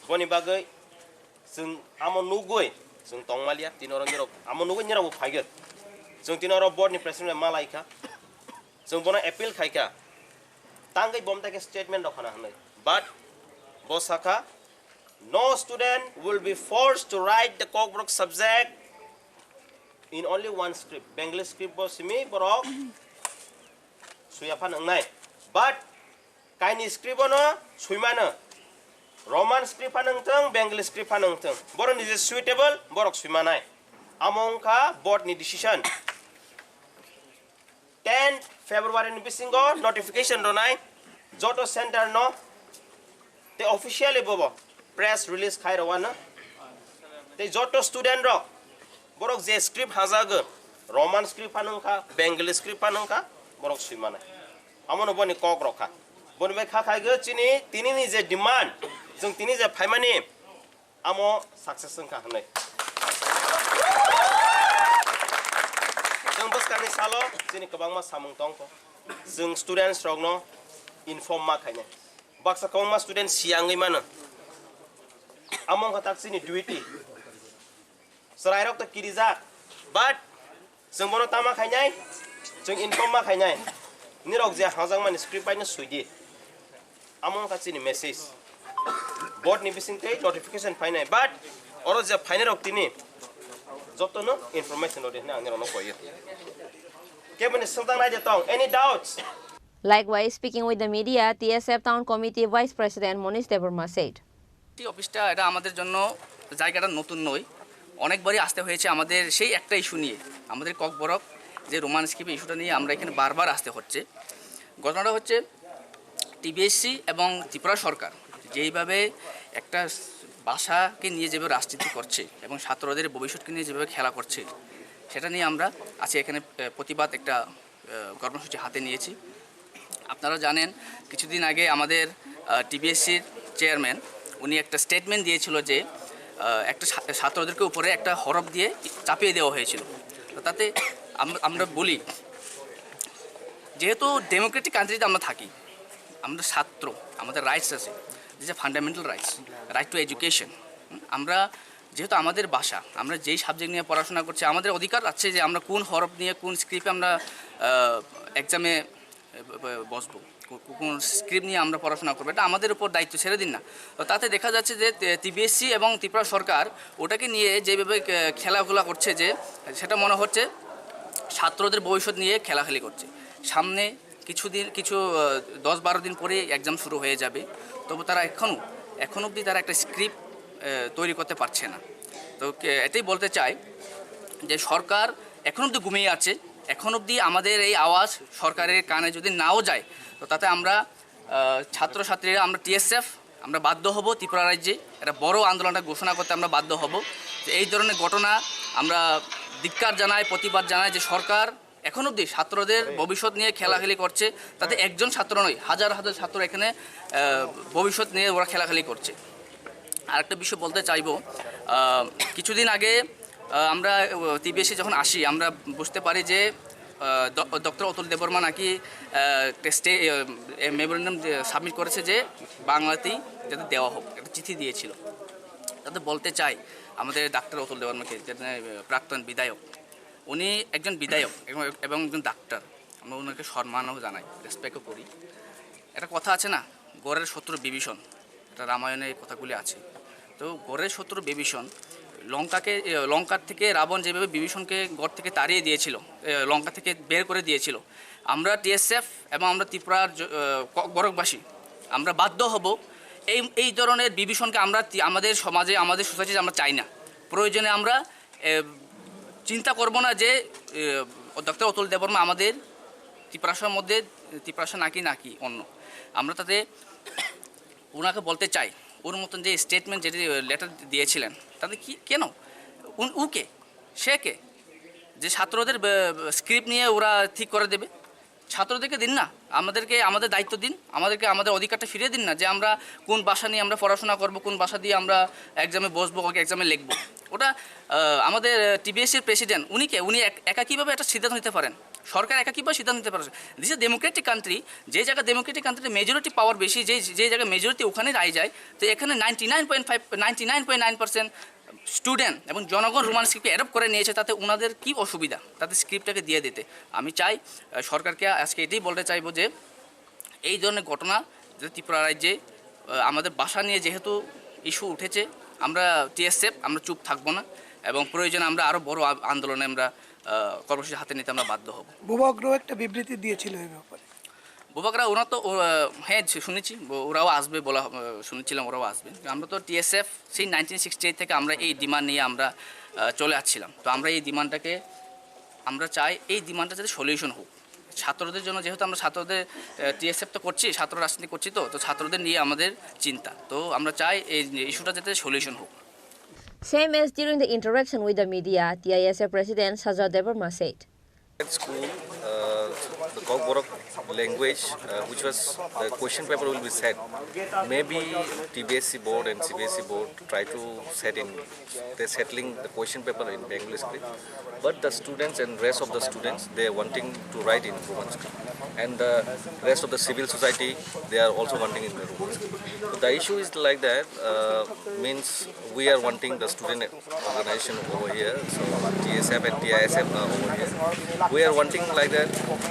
बनि बागै जों amo नुगै जों तंमालिया तिनरं जेराव amo नुगै जेराव फायगोन. जों तिनरं board नि president मालायखा. जों बना appeal खायखा. Tangai bomtake statement dokhana hanai. But Bosaka, no student will be forced to write the Kokborok subject in only one script. Bengali script bosimi borok suyapan angnai. But kaini script bono suimana. Roman script panangteng, Bengali script panangteng. Boron is suitable borok suimanai. Amongka board ni decision. 10 February ni bisingo notification donai joto center no te officially bobo press release khai rawana te joto student ro borok je script hazaga Roman script panungka Bengali script panungka borok suimana amono boni kok rokha boni be kha khai ge chini tini ni je demand jong tini je phaimani amo success ka hanai जों बसकानि सालो जोंनि गोबांमा सामुं दंखो जों students रगनो inform मा खायने Baksa गोबांमा student सियांगै मानो आमं खताक जोंनि duty सरायरक त किरिजा बाट जों बनो तामा खायनाय जों इनफर्म मा खायनाय निरक जे हाजां मानि स्क्रिप्ट बायनो सुइदि आमं खासिनि मेसेज बोर्ड नि बिसिंते नोटिफिकेशन फायनाय बाट अरो जे फायनाय रक तिनि Jotno information ode na angero no koyo. Kebone sultan ide tong any doubts? Likewise, speaking with the media, TSF Town Committee Vice President Monish Debarma said. এই অফিসটা এটা আমাদের জন্য জায়গাটা নতুন নয় অনেকবারই আসতে হয়েছে আমাদের সেই একটা ইস্যু নিয়ে আমাদের kokborok যে রোমান স্ক্রিপ্ট ইস্যুটা নিয়ে আমরা এখানে বারবার আসতে হচ্ছে ঘটনাটা হচ্ছে টিবিএসসি এবং ত্রিপুরা সরকার যেইভাবে একটা ভাষাকে নিয়ে যেভাবে রাজনীতি করছে এবং ছাত্রদের ভবিষ্যৎকে নিয়ে যেভাবে খেলা করছে সেটা নিয়ে আমরা আজকে এখানে প্রতিবাদ একটা কর্মসূচি হাতে নিয়েছি আপনারা জানেন কিছুদিন আগে আমাদের টিবিএসসির চেয়ারম্যান উনি একটা স্টেটমেন্ট দিয়েছিল যে একটা ছাত্রদেরকে উপরে একটা হরফ দিয়ে চাপিয়ে দেওয়া হয়েছিল তাতে আমরা বলি যেহেতু ডেমোক্রেটিক কান্ট্রিতে আমরা থাকি আমরা ছাত্র আমাদের রাইটস আছে যে ফান্ডামেন্টাল রাইট টু এডুকেশন আমরা যেহেতু আমাদের ভাষা আমরা যেই সাবজেক্ট নিয়ে পড়াশোনা করছি আমাদের অধিকার আছে যে আমরা কোন হরফ নিয়ে কোন স্ক্রিপ্টে আমরা এক্সামে বসবো কোন স্ক্রিপ্ট নিয়ে আমরা পড়াশোনা করবো এটা আমাদের উপর দায়িত্ব ছেড়ে দিন না তো তাতে দেখা যাচ্ছে যে টিবিএসসি এবং ত্রিপুরা সরকার ওটাকে নিয়ে যেভাবে খেলাধুলা করছে যে সেটা মনে হচ্ছে ছাত্রদের ভবিষ্যৎ নিয়ে খেলাখেলি করছে সামনে কিছু 10-12 দিন পরে এক্সাম শুরু হয়ে যাবে তবু তারা এখন অবধি তারা একটা স্ক্রিপ্ট তৈরি করতে পারছে না তো এটাই বলতে চাই যে সরকার এখন অবধি ঘুমিয়ে আছে এখন অবধি আমাদের এই আওয়াজ সরকারের কানে যদি নাও যায় তো তাতে আমরা ছাত্রছাত্রীরা আমরা টিএসএফ আমরা বাধ্য হব ত্রিপুরা রাজ্যে একটা বড় আন্দোলনটা ঘোষণা করতে আমরা বাধ্য হব যে এই ধরনের ঘটনা আমরা ধিক্কার জানাই প্রতিবাদ জানাই যে সরকার এখন অবধি ছাত্রদের ভবিষ্যৎ নিয়ে খেলাখেলি করছে তাতে একজন ছাত্র নয় হাজার হাজার ছাত্র এখানে ভবিষ্যৎ নিয়ে ওরা খেলাখেলি করছে আরেকটা বিষয় বলতে চাইবো কিছুদিন আগে আমরা টিবিএসসি যখন আসি আমরা বুঝতে পারি যে ডক্টর অতুল দেববর্মা নাকি মেমোরেন্ডাম সাবমিট করেছে যে বাংলাতেই যাতে দেওয়া হোক একটা চিঠি দিয়েছিল তাতে বলতে চাই আমাদের ডাক্তার অতুল দেববর্মাকে প্রাক্তন বিধায়ক উনি একজন বিধায়ক এবং একজন ডাক্তার, আমরা ওনাকে সম্মানও জানাই, রেসপেক্টও করি। একটা কথা আছে না, গড়ের শত্রু বিভীষণ, এটা রামায়ণে এই কথাগুলি আছে। তো গড়ের শত্রু বিভীষণ, লঙ্কার থেকে রাবণ যেভাবে বিভীষণকে গড় থেকে তাড়িয়ে দিয়েছিল, লঙ্কা থেকে বের করে দিয়েছিল, আমরা টিএসএফ এবং আমরা ত্রিপুরার গড়কবাসী আমরা বাধ্য হব এই ধরনের বিভীষণকে আমরা আমাদের সমাজে, আমাদের সোসাইটিতে আমরা চাই না। প্রয়োজনে আমরা চিন্তা করব না যে ডক্টর অতুল দেববর্মা আমাদের ত্রিপুরার মধ্যে ত্রিপুরা নাকি অন্য। আমরা তাতে ওনাকে বলতে চাই, ওর মতন যে স্টেটমেন্ট যেটি লেটার দিয়েছিলেন তাতে কি কেন উকে সে কে যে ছাত্রদের স্ক্রিপ্ট নিয়ে ওরা ঠিক করে দেবে? ছাত্রদেরকে দিন না, আমাদেরকে আমাদের দায়িত্ব দিন, আমাদেরকে আমাদের অধিকারটা ফিরিয়ে দিন না, যে আমরা কোন ভাষা নিয়ে আমরা পড়াশোনা করব, কোন ভাষা দিয়ে আমরা এক্সামে বসবো, এক্সামে লিখবো। ওটা আমাদের টিবিএসসির প্রেসিডেন্ট উনি একা কীভাবে একটা সিদ্ধান্ত নিতে পারেন? সরকার একা কীভাবে সিদ্ধান্ত নিতে পারে? This is Democratic country. যে জায়গায় ডেমোক্রেটিক কান্ট্রিতে মেজরিটি পাওয়ার বেশি, যে জায়গায় মেজরিটি ওখানে রায় যায়, তো এখানে 99.9% স্টুডেন্ট এবং জনগণ রোমান স্ক্রিপ্টকে অ্যাডপ্ট করে নিয়েছে, তাতে ওনাদের কী অসুবিধা তাদের স্ক্রিপ্টটাকে দিয়ে দিতে? আমি চাই সরকারকে আজকে এটাই বলতে চাইবো যে এই ধরনের ঘটনা যে ত্রিপুরা রাজ্যে আমাদের ভাষা নিয়ে যেহেতু ইস্যু উঠেছে, আমরা টিএসএফ আমরা চুপ থাকবো না এবং প্রয়োজনে আমরা আরও বড় আন্দোলনে আমরা কর্মসূচি হাতে নিতে আমরা বাধ্য হব। বুবাগ্রহ একটা বিবৃতি দিয়েছিল এই ব্যাপারে। বুবাকরা ওরা তো হ্যাঁ শুনেছি, ওরাও আসবে বলা শুনেছিলাম, ওরাও আসবে। আমরা তো টিএসএফ সেই 1968 থেকে আমরা এই ডিমান্ড নিয়ে আমরা চলে আসছিলাম। তো আমরা এই ডিমান্ডটাকে আমরা চাই এই ডিমান্ডটা যাতে সলিউশন হোক ছাত্রদের জন্য, যেহেতু আমরা ছাত্রদের টিএসএফ তো করছি, ছাত্র রাজনীতি করছি, তো ছাত্রদের নিয়ে আমাদের চিন্তা। তো আমরা চাই এই ইস্যুটা যাতে সলিউশন হোক। Same as during the interaction with the media, TISF President Sajad Debarma said. At school, the Kokborok language, which was the question paper will be set. Maybe TBSC board and CBSC board try to set in, they're settling the question paper in Bengali script. But the students and rest of the students, they are wanting to write in Roman script. And the rest of the civil society, they are also wanting in the Roman script. So the issue is like that, means we are wanting the student organization over here, so TSF and TISF over here. We are wanting like that,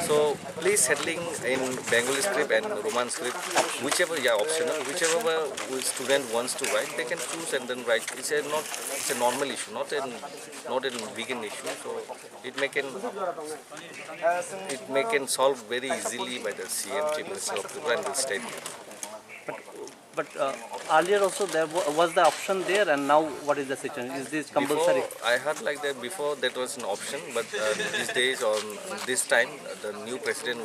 so please settling in Bengali script and Roman script, whichever optional, whichever student wants to write, they can choose and then write. It's a normal issue, not a vegan issue. So it can solve very easily by the CM, Chief Minister of Tripura and the state. But earlier also there was the option there, and now what is the situation? Is this compulsory? Before, I heard like that before that was an option, but these days on this time the new president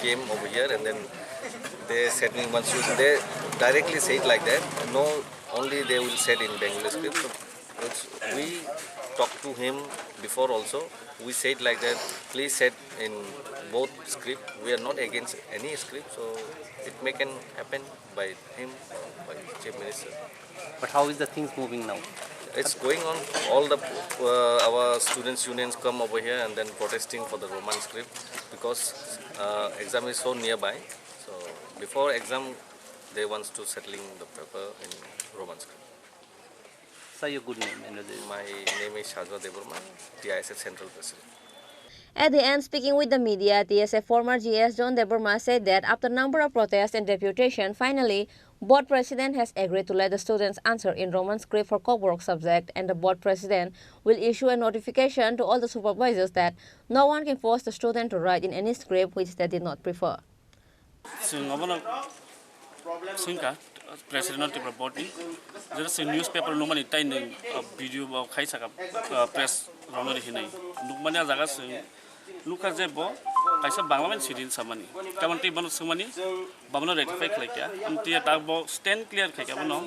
came over here and then they said once they directly say it like that. No, only they will say in Bengali script. So we talked to him before also. We said like that. Please set in both script. We are not against any script, so it can happen by him, by Chief Minister. But how is the things moving now? It's going on. All the our students' unions come over here and then protesting for the Roman script because exam is so nearby. So before exam, they want to settling the paper in Roman script. Say your good name. My name is Sajad Debarma, TISF Central President. At the end, speaking with the media, TSF former GS John Debarma said that after a number of protests and deputation, finally, board president has agreed to let the students answer in Roman script for Kokborok subject, and the board president will issue a notification to all the supervisors that no one can force the student to write in any script which they did not prefer. President Tripura board ni just newspaper no mani tai nei video ba khai saka press rono ri hinai nukmani jaga se luka je bo kaisa banglaman sidin samani kamon ti banu sumani babno rectify khlaikya amti ta bo stand clear khaikya bono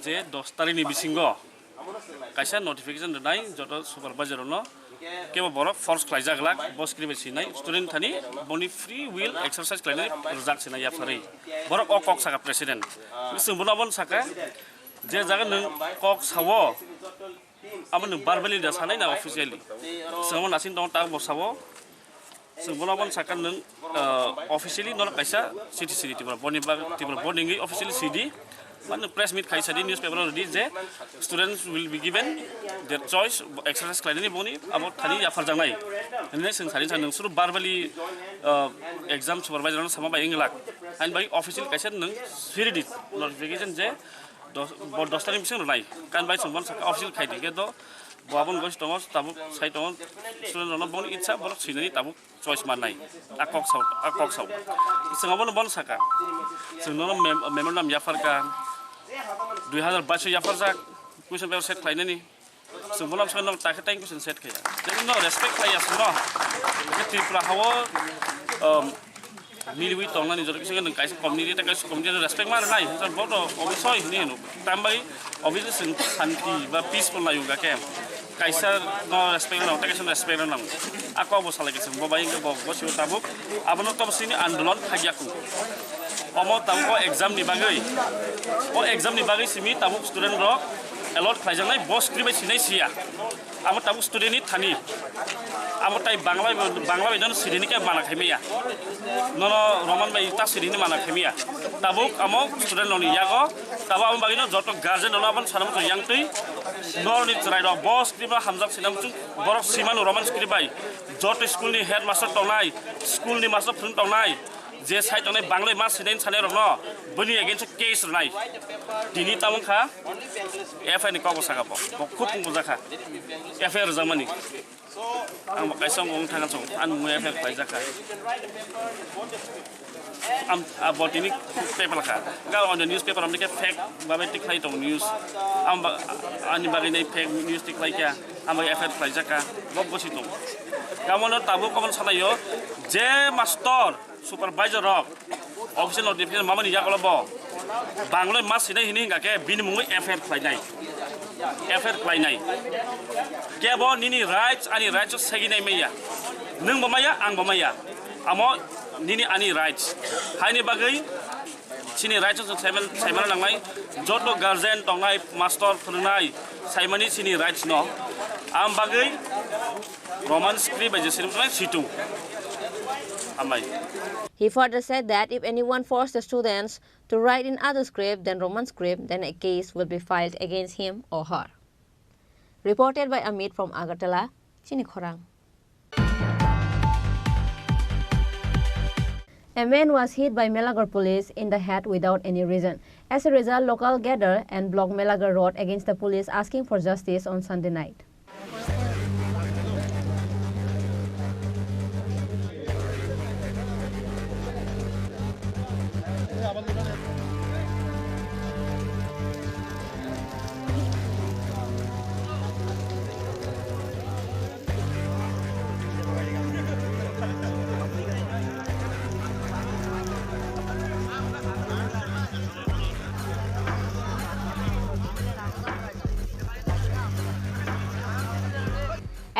je 10 tari ni bisingo kaisa notification nai joto supervisor no kebo boro force khlaijak boss kribe sinai student thani boni free will exercise khlainai rejak sinai ya phari boro kok saka president sumbuno bon saka je jaga nang kok sawo amon verbally da sanai na officially samon asin dong ta bo sawo sumbuno bon saka nang officially no kaisa city boni ba tibro boni officially cd মানে press meet খাইসাদি news paper already যে students will be given their choice exercise खालायनायनि बनि आबो थानि याफार जानाय होननाय जों सानै सानै नोंसोर बारबालि एग्जाम सुपारभाइजार सामा बाय इंलाक आइन बाय अफिशियल कायसे नों सिरिदि नोटिफिकेशन जे 10 तानि बिसिं नाय कान बाय सोंबन अफिशियल खायदि के द बाबन गस दङ ताबु साइट दङ स्टुडेन्ट दङ बन इच्छा बर सिनानि ताबु चॉइस माननाय आकक साव जोंबो बन साका जोंनो मेमोरनाम याफारका 2022 याफार जा क्वेश्चन पेपर सेट खालायनायनि जोंबो सोंनो ताखे टाइम क्वेश्चन सेट खाया जोंनो रेसपेक्ट खायासो न त्रिपुरा हाव मिलिवि तंनानि जर किसी नों कायसे कम्युनिटी रेसपेक्ट मार नाय जों बहुत अबसय नि नु टाइम बाय अबियसली जों शांति बा पीसफुल नाय उगा के कायसा न रेसपेक्ट न टेकेसन रेसपेक्ट न आको अबसाले के जों बाय के बसिव ताबुक आबनो तबसिनि आन्दोलन खागियाकु अमो ताबुक एग्जाम नि बागै सिमि ताबुक स्टुडेन्ट र अलॉट खायजानाय बस क्रिबाय सिनाय सिया आमो ताबुक स्टुडेन्ट नि थानि आमो ताइ बांला बायदन सिरिनि के माना खायमिया नन रमान बाय ता सिरिनि माना खायमिया ताबुक आमो स्टुडेन्ट ननि यागो ताबा आमो बागिनो जत गार्जेन नलाबन सानम तो यांगतै नरनि राइड बस क्रिबा हामजाक सिनाम चुं बरफ सिमानो रमान स्क्रिबाय जत स्कुल नि हेडमास्टर तंनाय स्कुल नि मास्टर फोरों तंनाय जे साइड तंनाय बांला मा सिनाय साने रन बनि अगेन्स्ट केस रनाय दिनि तामखा एफआइ नि कबो सागाबो खूब बुजाखा एफआइआर जामानि आं कायसं गं थांगा सं आं मुया FIR फायजाखा am abotini paper ka ga on the newspaper am ke fake ba tik khai to news am ani bagi nei fake news tik khai kya am affair khai jaka bob bosi to gamon tabu komon sanayo je master supervisor rock official notification mamani ya kolobo bangloi mas sinai hini ga ke bin mungoi affair khai nai ke bo nini rights ani rights sagi nai meya nung bamaya ang bamaya amo nini ani rights haini bagai chini rights जों साइमान लांनाय जतो guardian तंनाय master फोरोंनाय साइमानि chini rights no आम बागै Roman script बायदि सिरिमनाय सिटु आमाय He further said that if anyone forced the students to write in other script than Roman script, then a case will be filed against him or her. Reported by Amit from Agartala, Chini Khorang. A man was hit by Melagar police in the head without any reason. As a result, local gathered and blocked Melagar Road against the police, asking for justice on Sunday night.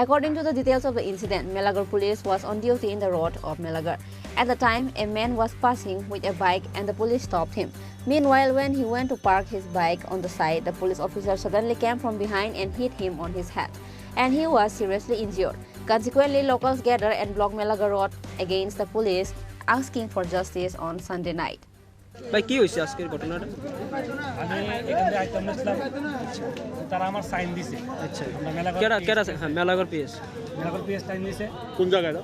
According to the details of the incident, Melagar police was on duty in the road of Melagar. At the time, a man was passing with a bike and the police stopped him. Meanwhile, when he went to park his bike on the side, the police officer suddenly came from behind and hit him on his head, and he was seriously injured. Consequently, locals gathered and blocked Melagar Road against the police, asking for justice on Sunday night. ভাই কি হইছে আজকের ঘটনাটা? আমি এখানে আইতাম আসলাম, তারা আমার sign দিছে। আচ্ছা, আমরা মেলাগর কেরা হ্যাঁ মেলাগর পিএস সাইন দিছে। কোন জায়গায়?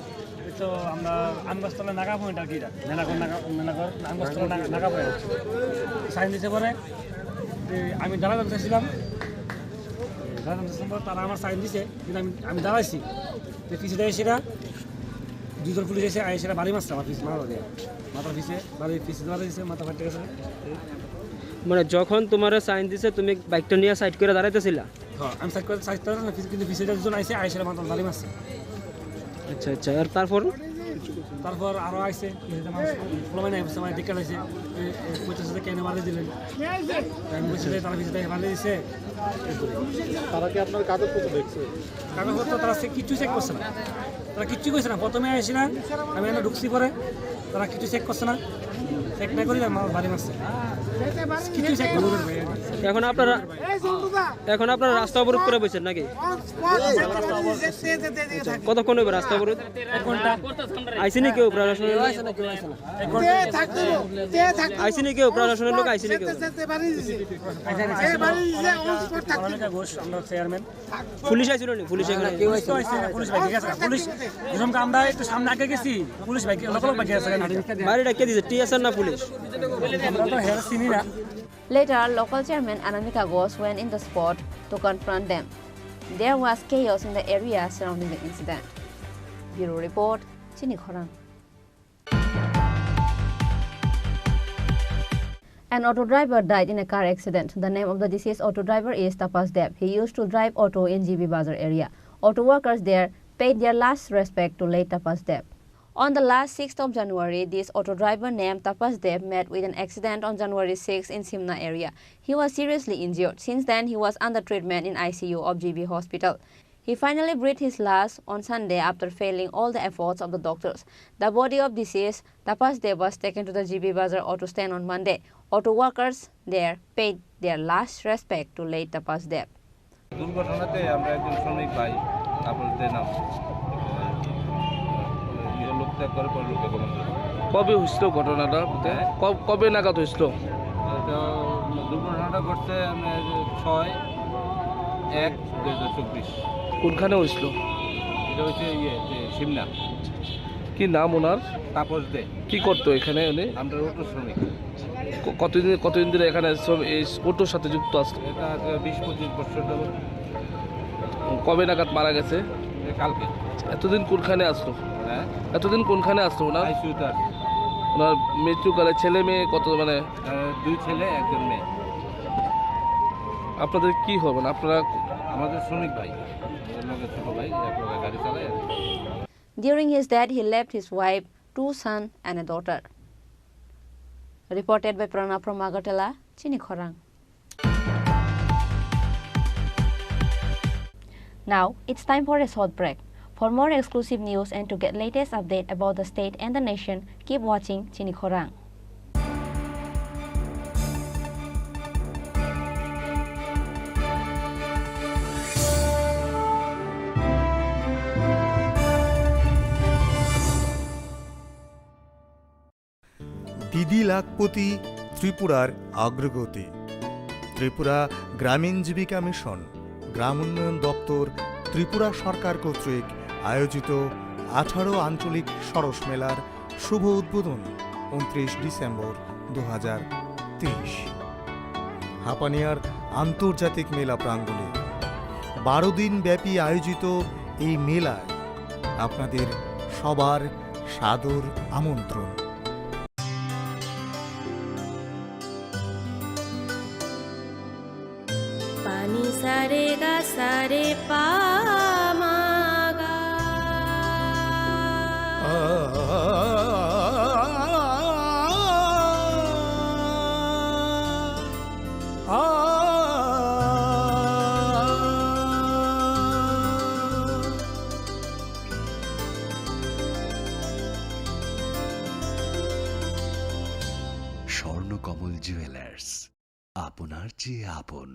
তো আমরা আমগাছতলা নাগা পয়েন্ট আর কি এটা মেলাগর আমগাছতলা নাগা পয়েন্ট সাইন দিছে পরে আমি দাঁড়াতে চাইছিলাম, তারা আমার সাইন দিছে কিন্তু আমি দাঁড়াইছি, তো পিছিয়ে দেয় সেটা দুজন পুলিশ এসে সেটা বাড়ি মারছে আমার পিছিয়ে মারা দিয়ে মাথার পিছিয়ে বাড়ি পিছিয়ে মারা দিয়েছে, মাথা ফাটে গেছে। মানে যখন তোমার সাইন দিছে তুমি বাইকটা নিয়ে সাইড করে দাঁড়াইতেছিলা? হ্যাঁ, আমি সাইড করে কিন্তু পিছিয়ে দুজন আইসে সেটা মাথা বাড়ি মারছে। আচ্ছা আচ্ছা, আর তারপর আরও আইসে সময় দেখে লাইছে পঞ্চাশ হাজার কেন মারি দিলেন, আমি বলছি তারা পিছিয়ে মারি দিয়েছে। তারা কি আপনার কাগজপত্র দেখছে? কাগজপত্র তারা কিচ্ছু চেক করছে না, তারা কিচ্ছু করছে না। প্রথমে আসি না, আমি এনে ঢুকছি পরে তারা কিছু চেক করছে না, চেক না করি বাড়ি মারছে, কিছু চেক করবে। এখন আপনারা রাস্তা অবরোধ করে বসেন নাকি? কতক্ষণ হবে রাস্তা অবরোধ? আইসিনি কেউ প্রশাসনের? আইসিনি কেউ প্রশাসনের লোক? আইসিনি কেউ? পুলিশ আইছিল নি? পুলিশ এখানে আমরা একটু সামনে আগে গেছি, পুলিশ বাইরে ডাকে দিয়েছে টিএসআর না police? Later, local chairman Anamika Ghosh went in the spot to confront them. There was chaos in the area surrounding the incident. Bureau Report, Chini Khorang. An auto driver died in a car accident. The name of the deceased auto driver is Tapas Deb. He used to drive auto in GB Bazar area. Auto workers there paid their last respect to late Tapas Deb. On the last 6th of January, this auto driver named Tapas Deb met with an accident on January 6 in Simna area. He was seriously injured. Since then, he was under treatment in ICU of GB Hospital. He finally breathed his last on Sunday after failing all the efforts of the doctors. The body of deceased Tapas Deb was taken to the GB Bazar auto stand on Monday. Auto workers there paid their last respect to late Tapas Deb. দুর্ঘটনাতে আমরা একজন শ্রমিক ভাই তারপর নাম লোকত্যাগ করে পরে লোকে গমন করে। কবে হয়েছিল ঘটনাটা? কবে নাগাদ হয়েছিল? দুর্ঘটনাটা ঘটছে 6/1/2024। কোনখানে হয়েছিল? এটা হচ্ছে সিমনা। কি নাম ওনার? তাপস দে। কি করতো এখানে উনি? আমরা অটো শ্রমিক। কতদিন ধরে এখানে এই অটোর সাথে যুক্ত আছে? এটা 20-25 বছর ধরে। কবে নাগাদ মারা গেছে? কালকে। এতদিন কোনখানে আসলো? এতদিন কোনখানে আসলো ওনার? আইসিইউতে। ওনার মৃত্যুকালে ছেলে মেয়ে কত? মানে 2 ছেলে 1 মেয়ে। আপনাদের কি হবে না? আপনারা আমাদের শ্রমিক ভাই, ছোট ভাই, একলগে গাড়ি চালায়। During his death, he left his wife, 2 sons and a daughter. Reported by Prana from Agartala, Chini Khorang. Now, it's time for a short break. For more exclusive news and to get latest update about the state and the nation, keep watching Chini Khorang. দিদি লাখপতি ত্রিপুরার অগ্রগতি। ত্রিপুরা গ্রামীণ জীবিকা mission, গ্রাম উন্নয়ন দপ্তর, ত্রিপুরা সরকার কর্তৃক আয়োজিত 18 আঞ্চলিক সরস মেলার শুভ উদ্বোধন 29 ডিসেম্বর 2023 হাপানিয়ার আন্তর্জাতিক মেলা প্রাঙ্গণে। 12 দিন ব্যাপী আয়োজিত এই মেলায় আপনাদের সবার সাদর আমন্ত্রণ। पानी सारे गा सारे पामागा স্বর্ণকমল জুয়েলার্স, আপনার চেয়ে আপন।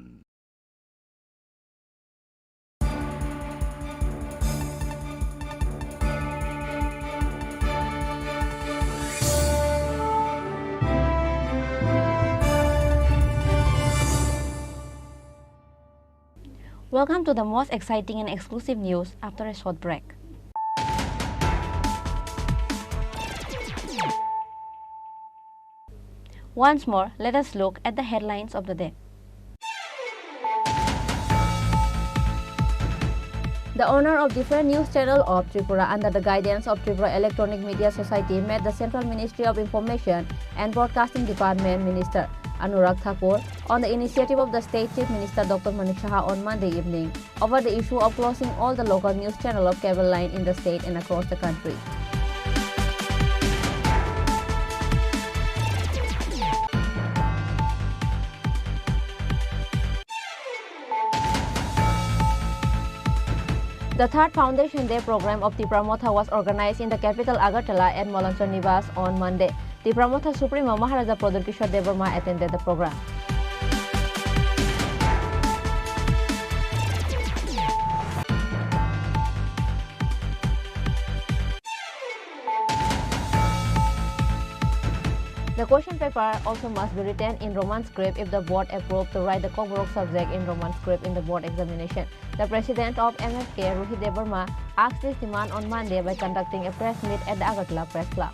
Welcome to the most exciting and exclusive news after a short break. Once more, let us look at the headlines of the day. The owner of different news channel of Tripura under the guidance of Tripura Electronic Media Society met the Central Ministry of Information and Broadcasting Department Minister Anurag Thakur on the initiative of the State Chief Minister Dr. Manik Saha on Monday evening over the issue of closing all the local news channel of cable line in the state and across the country. The third Foundation Day program of the Pramotha was organized in the capital Agartala at Molanchar Nivas on Monday. The Pramotha Supremo Maharaja Pradar Kishore Devarma attended the program. The question paper also must be written in Roman script if the board approved to write the Kokborok subject in Roman script in the board examination. The president of MFK, Ruhi Devarma, asked this demand on Monday by conducting a press meet at the Agartala Press Club.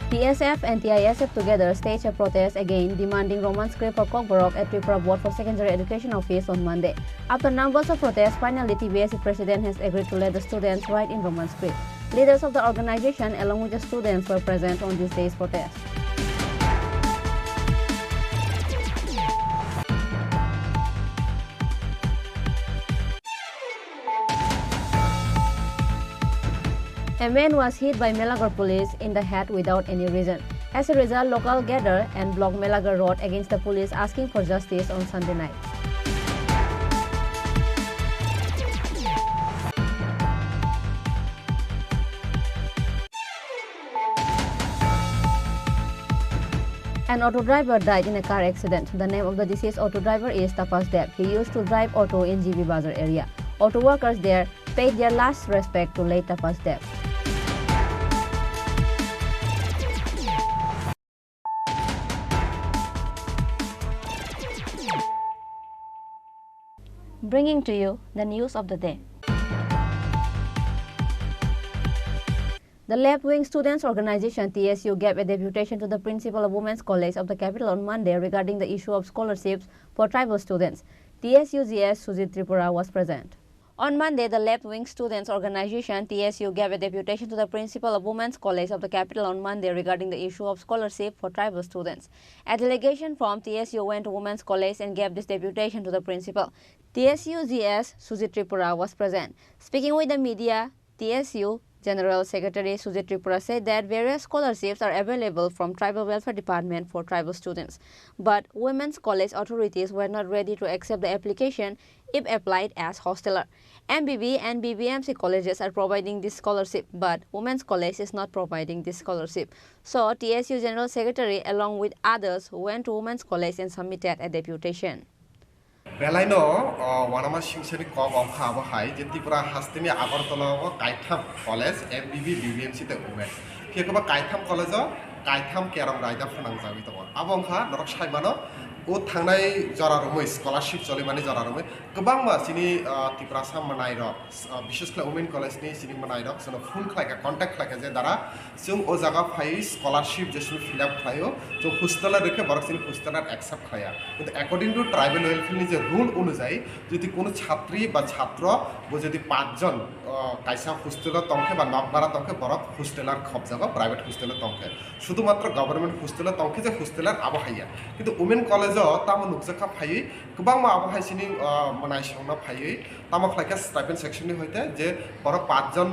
TSF and TISF together staged a protest again, demanding Roman script for Kokborok at Tripura Board for Secondary Education Office on Monday. After numbers of protests, finally TBSC president has agreed to let the students write in Roman script. Leaders of the organization along with the students were present on this day's protest. A man was hit by Melagar police in the head without any reason. As a result, local gathered and blocked Melagar Road against the police, asking for justice on Sunday night. An auto driver died in a car accident. The name of the deceased auto driver is Tapas Deb. He used to drive auto in GB Bazar area. Auto workers there paid their last respect to late Tapas Deb. Bringing to you the news of the day. The left-wing students' organization TSU gave a deputation to the principal of Women's College of the capital on Monday regarding the issue of scholarships for tribal students. TSU-GS Sujit Tripura was present. On Monday, the left-wing students' organization TSU gave a deputation to the principal of Women's College of the capital on Monday regarding the issue of scholarship for tribal students. A delegation from TSU went to Women's College and gave this deputation to the principal. TSU-GS Sujit Tripura was present. Speaking with the media, TSU General Secretary Sujit Tripura said that various scholarships are available from Tribal Welfare Department for tribal students. But Women's College authorities were not ready to accept the application if applied as hosteler. MBB and BBMC colleges are providing this scholarship, but Women's College is not providing this scholarship. So TSU General Secretary along with others went to Women's College and submitted a deputation. Belaino, one of my Shingseri Kog of Hava the Tripura Hastini Agartala, Kaitam College, MBB, BBMC, the women. Piekaba Kaitam College, Kaitam Karam Rida Fananza with the one. Abonka, Norakshaimano, O Tanai Jararome, scholarship Solimani Jararome, Kabama, Sini Tripura Manairo, Bishop Women College, Sini Manairo, so full like a contact like a Zedara, Sung Ozaga Pai, scholarship just to fill up Kayo, so Hustala Reka works in Hustala accept Kaya. According to tribal welfare is a rule অনুযায়ী যদি কোনো ছাত্রী বা ছাত্র যদি 5 জন কাইসা হোস্টেলৰ তংখে বা নকবাৰা তংখে বরফ hosteller খবজাব private হোস্টেলৰ তংখে শুধুমাত্র গভর্নমেন্ট হোস্টেলৰ তংখে যে হোস্টেলার আবহাইয়া কিন্তু উমেন কলেজও তাম নুকজাখা ফাইयै गोबां আবহাইছিনি মনাই সংনা ফাইयै তামক লাইকা স্টাইপেন্ড সেকশননি হইতে যে বরফ 5 জন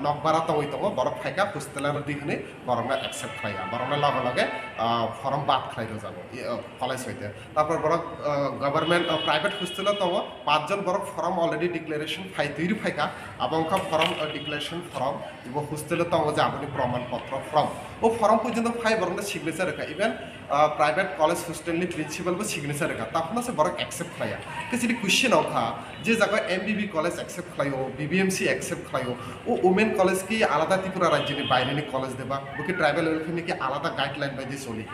নকবারা তংই তং বরফ ফাইকা হোস্টেলার দিখনি বরংনা অ্যাকসেপ্ট খাইয়া বরংনা লগে লগে ফর্ম বাদ খাইলো যাব কলেজ হইতে তারপর বরফ গভর্নমেন্ট প্রাইভেট হোস্টেল তো 5 জন বড় ফর্ম অলরেডি ডিক্লারেশন ফাইতৈরি ফাইকা আবংকা ফর্ম ডিক্লারেশন ফর্ম এবং হোস্টেল তো যে আপনি প্রমাণপত্র ফর্ম ও ফর্ম পর্যন্ত ফাই বরংনা সিগনেচার রেখা ইভেন প্রাইভেট কলেজ হোস্টেলনি প্রিন্সিপাল বা সিগনেচার রেখা তখন সে বড় অ্যাকসেপ্ট খাইয়া কিছু কোয়েশ্চেন অখা যে জায়গা এমবিবি কলেজ অ্যাকসেপ্ট খাইও বিবিএমসি অ্যাকসেপ্ট খাইও ও ওমেন কলেজ কি আলাদা ত্রিপুরা রাজ্যনি বাইরেনি কলেজ দেবা ওকে ট্রাইবাল ওয়েলফেয়ার কি আলাদা গাইডলাইন বাই দিয়ে চলি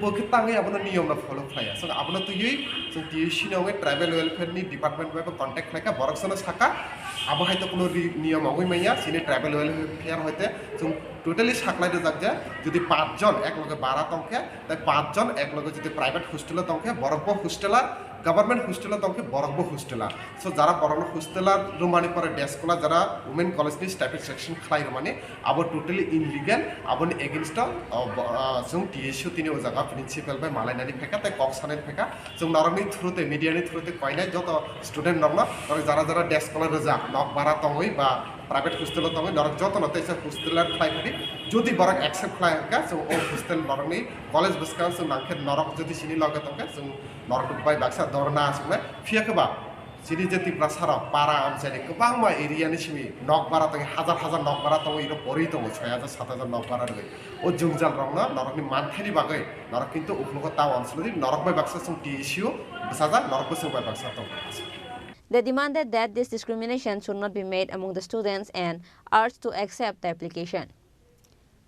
Bukit tangi abuna niyom na follow flya. So abuna tu yui so TSU na tribal welfare ni department ba contact flya borok sana saka abo hai to kono niyom agoi maiya sine tribal welfare hoite so totally saklai de jak je jodi 5 jon ek loge 12 tongke tai 5 jon ek loge jodi private hostel tongke borokbo hostelar government hostel তংকে বরকব হোস্টেলার so যারা বরন হোস্টেলার রুমানি পরে ডেস্কলা যারা উমেন কলেজ নি স্টাইপেন্ড সেকশন খাই রুমানি আবো টোটালি ইনলিগাল আবনি এগেইনস্ট जों টিএসইউ তিনি ও জায়গা প্রিন্সিপাল বাই মালাইনানি ফেকা তাই কক্সানের ফেকা जों নরনি থ্রুতে মিডিয়ানি থ্রুতে কয়নাই যত স্টুডেন্ট নরনা যারা যারা ডেস্কলা রজা নক বারা তংই বা প্রাইভেট হোস্টেল তংই নরক যত নতে হোস্টেলার ফ্লাইফারি যদি বরক অ্যাকসেপ্ট ফ্লাইকা जों ও হোস্টেল নরনি কলেজ বসকান जों নাখে নরক যদি সিনি লগে তংকে जों নরক বাই বাক্সা দরনা আসলে ফিয়াকবা Chini Khorang Tripura para amsani गोबां मा एरियानि सिमि नकबारा तंग हाजार नकबारा तंग इरो परि तंग 6000 7000 नकबारा रे ओ जुंगजाल रंगना नरकनि मानथानि बागै नरक किन्तु उखलुको ताव अनसलि नरक बाय बाक्सा सं टिसिउ बसाजा नरक बसं बाय बाक्सा तंग They demanded that this discrimination should not be made among the students and urged to accept the application.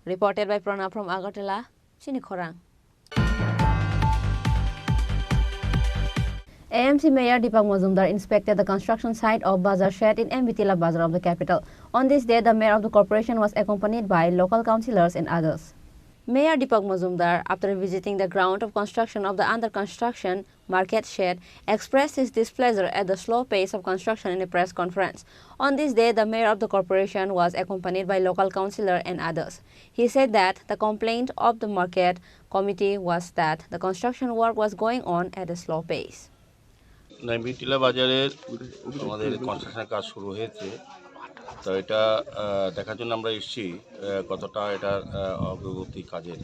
Reported by Pranav from Agartala, Chini Khorang. AMC Mayor Deepak Majumdar inspected the construction site of Bazar Shed in Mbitila Bazar of the capital. On this day, the mayor of the corporation was accompanied by local councillors and others. Mayor Deepak Majumdar, after visiting the ground of construction of the under-construction market shed, expressed his displeasure at the slow pace of construction in a press conference. On this day, the mayor of the corporation was accompanied by local councillor and others. He said that the complaint of the market committee was that the construction work was going on at a slow pace. নাইমিটিলা বাজারের আমাদের কনস্ট্রাকশনের কাজ শুরু হয়েছে তো এটা দেখার জন্য আমরা এসেছি কতটা এটার অগ্রগতি কাজের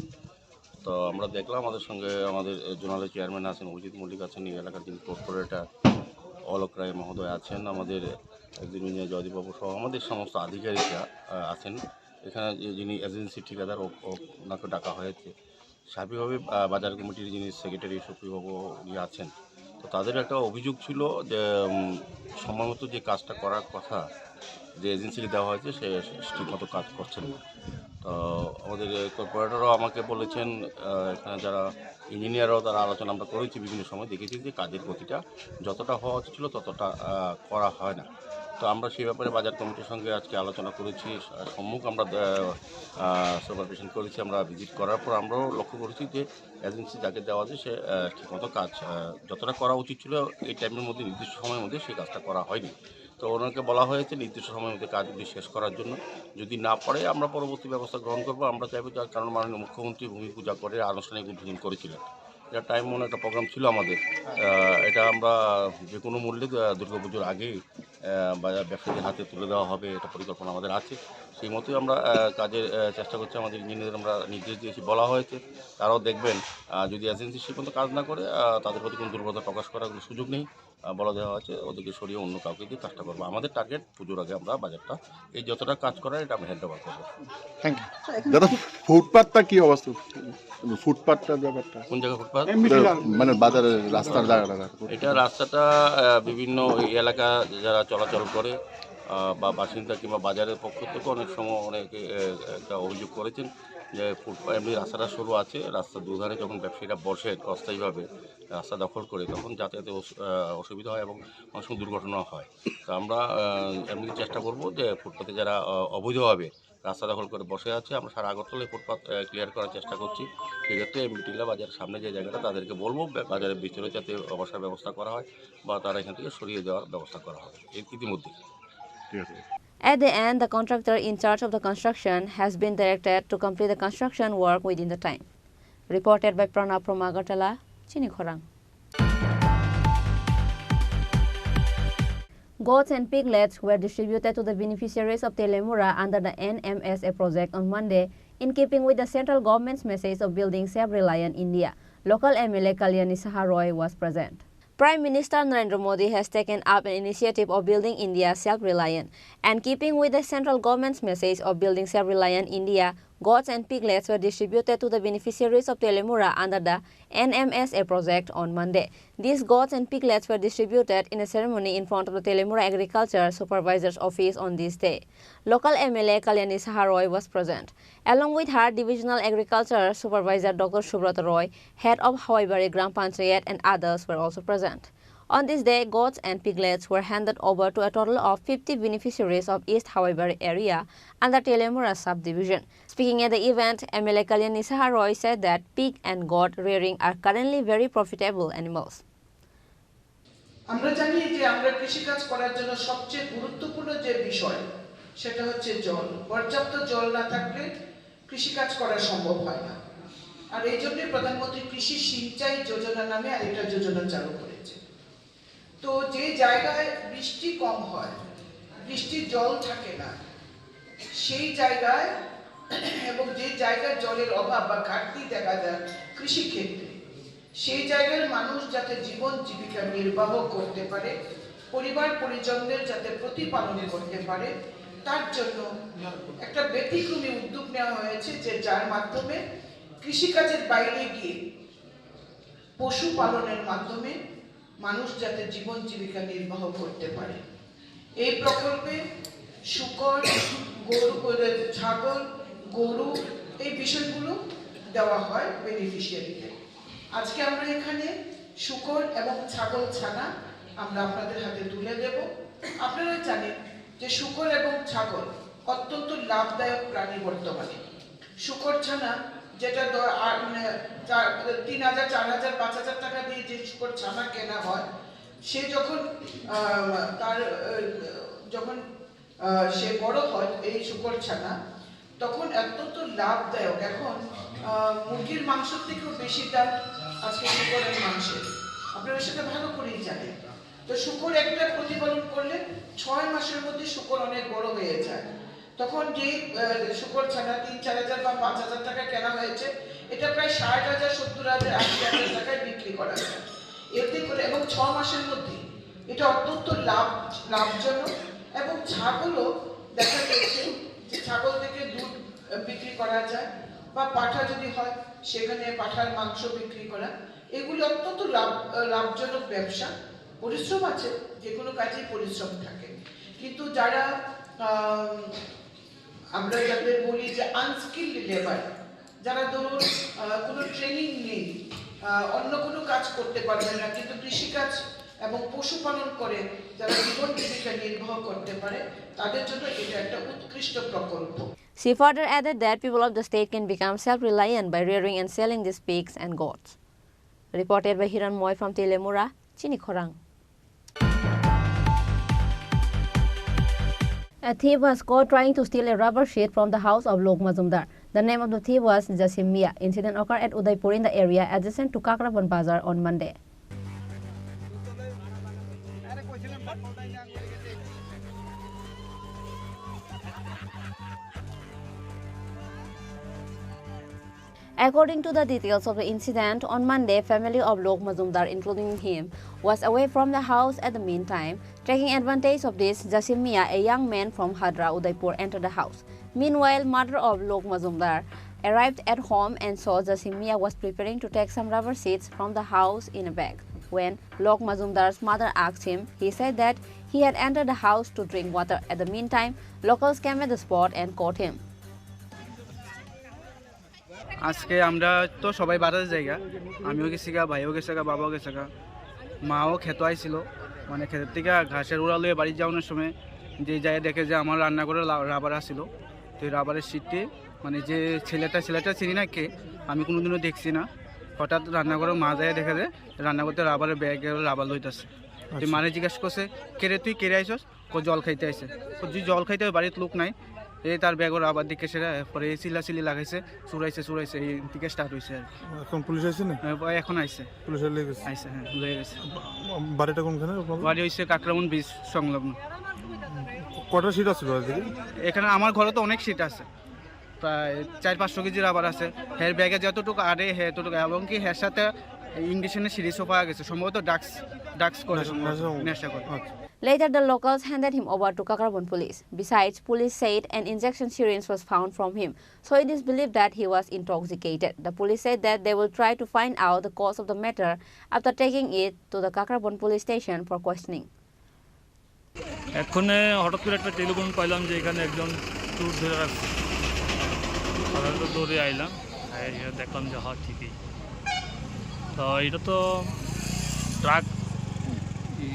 তো আমরা দেখলাম আমাদের সঙ্গে আমাদের জোনালের চেয়ারম্যান আছেন অজিত মল্লিক আছেন এই এলাকার যিনি কর্পোরেটর অলোক রায় মহোদয় আছেন আমাদের একজন ইঞ্জিনিয়ার জয়দীপবাবু সহ আমাদের সমস্ত আধিকারিকরা আছেন এখানে যিনি এজেন্সি ঠিকাদার ওনাকে ডাকা হয়েছে স্বাভাবিকভাবে বাজার কমিটির যিনি সেক্রেটারি সুপ্রিয়বাবু উনি আছেন তো তাদের একটা অভিযোগ ছিল যে সময়মতো যে কাজটা করার কথা যে এজেন্সিকে দেওয়া হয়েছে সে ঠিকমতো কাজ করছেন না তো আমাদের কর্পোরেটরও আমাকে বলেছেন এখানে যারা ইঞ্জিনিয়াররাও তারা আলোচনা আমরা করেছি বিভিন্ন সময় দেখেছি যে কাজের গতিটা যতটা হওয়া উচিত ছিল ততটা করা হয় না তো আমরা সেই ব্যাপারে বাজার কমিটির সঙ্গে আজকে আলোচনা করেছি সম্মুখ আমরা সুপারভিশন করেছি আমরা ভিজিট করার পর আমরাও লক্ষ্য করেছি যে এজেন্সি যাকে দেওয়া আছে সে ঠিকমতো কাজ যতটা করা উচিত ছিল এই টাইমের মধ্যে নির্দিষ্ট সময়ের মধ্যে সেই কাজটা করা হয়নি তো ওনাকে বলা হয়েছে নির্দিষ্ট সময়ের মধ্যে কাজগুলি শেষ করার জন্য যদি না পারে আমরা পরবর্তী ব্যবস্থা গ্রহণ করবো আমরা চাইবো যার কারণ মাননীয় মুখ্যমন্ত্রী ভূমি পূজা করে আনুষ্ঠানিক উদ্বোধন করেছিলেন এটা টাইম মনে একটা প্রোগ্রাম ছিল আমাদের এটা আমরা যে কোনো মূল্যে দুর্গাপুজোর আগেই ব্যবসায়ীদের হাতে তুলে দেওয়া হবে এটা পরিকল্পনা আমাদের আছে সেই মতোই আমরা কাজের চেষ্টা করছি আমাদের ইঞ্জিনিয়ারদের আমরা নির্দেশ দিয়েছি বলা হয়েছে তারাও দেখবেন যদি এজেন্সি সে পর্যন্ত কাজ না করে তাদের প্রতি কোনো দুর্বলতা প্রকাশ করার কোনো সুযোগ নেই বলা দেওয়া হয়েছে ওদেরকে সরিয়ে অন্য কাউকে দিয়ে কাজটা করবো আমাদের টার্গেট পুজোর আগে আমরা বাজারটা এই যতটা কাজ করার এটা আমরা হ্যান্ড ওভার করবো থ্যাংক ইউ দাদা ফুটপাথটা কি অবস্থা ফুটপাথটার ব্যাপারটা কোন জায়গায় ফুটপাথ মানে বাজারের রাস্তার জায়গাটা এটা রাস্তাটা বিভিন্ন এলাকা যারা চলাচল করে বা বাসিন্দা কিংবা বাজারের পক্ষ থেকে অনেক সময় অনেকে একটা অভিযোগ করেছেন যে ফুটপাথ এমনি রাস্তাটা সরু আছে রাস্তার দুধারে যখন ব্যবসায়ীরা বসে অস্থায়ীভাবে রাস্তা দখল করে তখন যাতায়াতে অসুবিধা হয় এবং অনেক সময় দুর্ঘটনা হয় তো আমরা এমনি চেষ্টা করব যে ফুটপাথে যারা অবৈধভাবে রাস্তা দখল করে বসে আছে আমরা সারা আগরতলায় ফুটপাথ ক্লিয়ার করার চেষ্টা করছি সেক্ষেত্রে মিটিলা বাজারের সামনে যে জায়গাটা তাদেরকে বলবো বাজারের ভিতরে যাতে বসার ব্যবস্থা করা হয় বা তারা এখান থেকে সরিয়ে দেওয়ার ব্যবস্থা করা হবে ইতিমধ্যে At the end, the contractor in charge of the construction has been directed to complete the construction work within the time. Reported by Pranav from Agartala, Chini Khorang. Goats and piglets were distributed to the beneficiaries of Telemura under the NMSA project on Monday, in keeping with the central government's message of building self-reliant India. Local MLA Kalyani Saharoy was present. Prime Minister Narendra Modi has taken up an initiative of building India self-reliant. And keeping with the central government's message of building self-reliant India, goats and piglets were distributed to the beneficiaries of Telemura under the NMSA project on Monday. These goats and piglets were distributed in a ceremony in front of the Telemura Agriculture Supervisor's office on this day. Local MLA Kalyani Saharoy was present. Along with her, Divisional Agriculture Supervisor Dr. Subrata Roy, head of Hawaibari Gram Panchayat and others were also present. On this day, goats and piglets were handed over to a total of 50 beneficiaries of East Hawaibari area under Telemura subdivision. Speaking at the event, MLA Kalyani Saharoy said that pig and goat rearing are currently very profitable animals. আমরা জানি যে আমরা কৃষিকাজ করার জন্য সবচেয়ে গুরুত্বপূর্ণ যে বিষয় সেটা হচ্ছে জল পর্যাপ্ত জল না থাকলে কৃষিকাজ করা সম্ভব হয় না আর এই জন্য প্রধানমন্ত্রী কৃষি সিঞ্চাই যোজনা নামে আরেকটা যোজনা চালু করেছে তো যে জায়গায় বৃষ্টি কম হয় বৃষ্টির জল থাকে না সেই জায়গায় এবং যে জায়গায় জলের অভাব বা ঘাটতি দেখা যায় কৃষি ক্ষেত্রে সেই জায়গার মানুষ যাতে জীবন জীবিকা নির্বাহ করতে পারে পরিবার পরিজনদের যাতে প্রতিপালন করতে পারে তার জন্য একটা ব্যতিক্রমী উদ্যোগ নেওয়া হয়েছে, যে যার মাধ্যমে কৃষিকাজের বাইরে গিয়ে পশুপালনের মাধ্যমে মানুষ যাতে জীবন জীবিকা নির্বাহ করতে পারে। এই প্রকল্পে শূকর, গরু, ছাগল, গরু এই বিষয়গুলো দেওয়া হয় বেনিফিশিয়ারিদের। আজকে আমরা এখানে শূকর এবং ছাগল ছানা আমরা আপনাদের হাতে তুলে দেব। আপনারা জানেন যে শূকর এবং ছাগল অত্যন্ত লাভদায়ক প্রাণী বর্তমানে। শূকর ছানা যেটা 3,000, 4,000, 5,000 টাকা দিয়ে যে শূকর ছানা কেনা হয়, সে যখন সে বড় হয় এই শূকর ছানা, তখন অত্যন্ত লাভদায়ক। এখন মুরগির মাংসের থেকেও বেশি দাম আজকে শূকরের মাংসের, আপনারা সেটা ভালো করেই জানেন। তো শূকর একটা প্রতিপালন করলে 6 মাসের মধ্যে শূকর অনেক বড় হয়ে যায়। তখন যে শূকর ছানা 3,000, 4,000 বা 5,000 টাকা কেনা হয়েছে, এটা প্রায় 60,000, 70,000, 80,000 টাকায় বিক্রি করা যায় এতে করে, এবং 6 মাসের মধ্যে এটা অত্যন্ত লাভজনক। এবং ছাগলও দেখা গেছে যে ছাগল থেকে দুধ বিক্রি করা যায়, বা পাঠা যদি হয় সেখানে পাঠার মাংস বিক্রি করা, এগুলি অত্যন্ত লাভজনক ব্যবসা। পরিশ্রম আছে, যে কোনো কাজেই পরিশ্রম থাকে, কিন্তু যারা আমরা যাদের বলি যে আনস্কিল্ড লেবার, যারা ধরুন কোনো ট্রেনিং নেই, অন্য কোনো কাজ করতে পারবে না, কিন্তু কৃষিকাজ এবং পশুপালন করে যারা জীবন জীবিকা নির্বাহ করতে পারে, তাদের জন্য এটা একটা উৎকৃষ্ট প্রকল্প। She further added that people of the state can become self-reliant by rearing and selling these pigs and goats. Reported by Hiran Moy from Telemura, Chini Khorang. A thief was caught trying to steal a rubber sheet from the house of Lok Mazumdar. The name of the thief was Jasim Mia. Incident occurred at Udaipur in the area adjacent to Kakraban Bazar on Monday. According to the details of the incident, on Monday, family of Lok Mazumdar, including him, was away from the house at the meantime. Taking advantage of this, Jasim Mia, a young man from Hadra, Udaipur, entered the house. Meanwhile, mother of Lok Mazumdar arrived at home and saw Jasim Mia was preparing to take some rubber sheets from the house in a bag. When Lok Mazumdar's mother asked him, he said that he had entered the house to drink water. At the meantime, locals came at the spot and caught him. আজকে আমরা তো সবাই বাড়ার জায়গা, আমিও গেছি গা, ভাইও গেছে গা, বাবাও গেছে গা, মাও খেতে আইছিল, মানে ক্ষেতের থেকে ঘাসের উড়া লয়ে বাড়ি যাওয়ানোর সময় যে জায়গায় দেখে যে আমার রান্না করে রাবার আসছিল, তো এই রাবারের সিটটি মানে যে ছেলেটা চিনি না কে, আমি কোনোদিনও দেখছি না, হঠাৎ রান্না করে মা যায় দেখে যে রান্না করতে রাবারের ব্যাগে রাবার লইতেছে। তুই মানে জিজ্ঞাসা করছে কেরে তুই কেড়ে আইসস, জল খাইতে আইসে, তুই জল খাইতে বাড়িতে লোক নাই, এই তার ব্যাগর আবার দিকে সেটা পরে চিল্লাচিল্লি লাগাইছে, চুরাইছে এই দিকে স্টার্ট হয়েছে। এখন পুলিশ আইছে না? এখন আইছে, পুলিশ আইছে, হ্যাঁ লয়ে গেছে। বাড়িটা কোনখানে? বাড়ি হইছে কাকরামন বীজ সংলগ্ন। কটা সিট আছে এখানে? আমার ঘরে তো অনেক সিট আছে, প্রায় 400-500 কেজি রাবার আছে। হের ব্যাগে যতটুকু আরে হেতটুকু, এবং কি হের সাথে ইংলিশে সিরিজও পাওয়া গেছে, সম্ভবত ডাক্স করে নেশা করে। Later, the locals handed him over to Kakrabon police. Besides, police said an injection syringe was found from him, so it is believed that he was intoxicated. The police said that they will try to find out the cause of the matter after taking it to the Kakrabon police station for questioning. এখন হঠাৎ করে একটা telephone পাইলাম যে এখানে একজন tour ধরে রাখছে, দৌড়ে আইলাম, দেখলাম যে হ্যাঁ ঠিকই। তো এটা তো ড্রাগ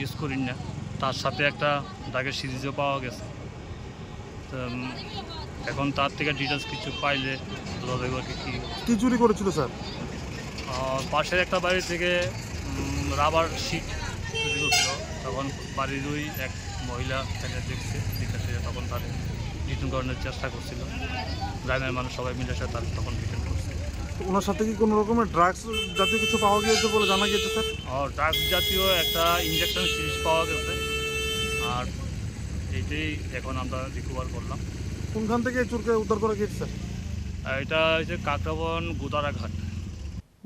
ইউজ করি না, তার সাথে একটা ড্রাগের সিরিজও পাওয়া গেছে। তো এখন তার থেকে ডিটেলস কিছু পাইলে কি চুরি করেছিল স্যার? পাশের একটা বাড়ি থেকে রাবার শিট চুরি করছিল, তখন বাড়িরই এক মহিলা দেখছে, তখন তার রিটার্ন করানোর চেষ্টা করছিল, গ্রামের মানুষ সবাই মিলে সাথে তার তখন রিটার্ন করছে। ওনার সাথে কি কোনো রকমের ড্রাগস জাতীয় কিছু পাওয়া গিয়েছে বলে জানা গিয়েছে স্যার? ড্রাগস জাতীয় একটা ইঞ্জেকশন সিরিজ পাওয়া গেছে, আর এইটাই এখন আমরা রিকভার করলাম। কোনখান থেকে চোরকে উদ্ধার করা গিয়েছে স্যার? এটা হচ্ছে কাকরাবন গোদারাঘাট।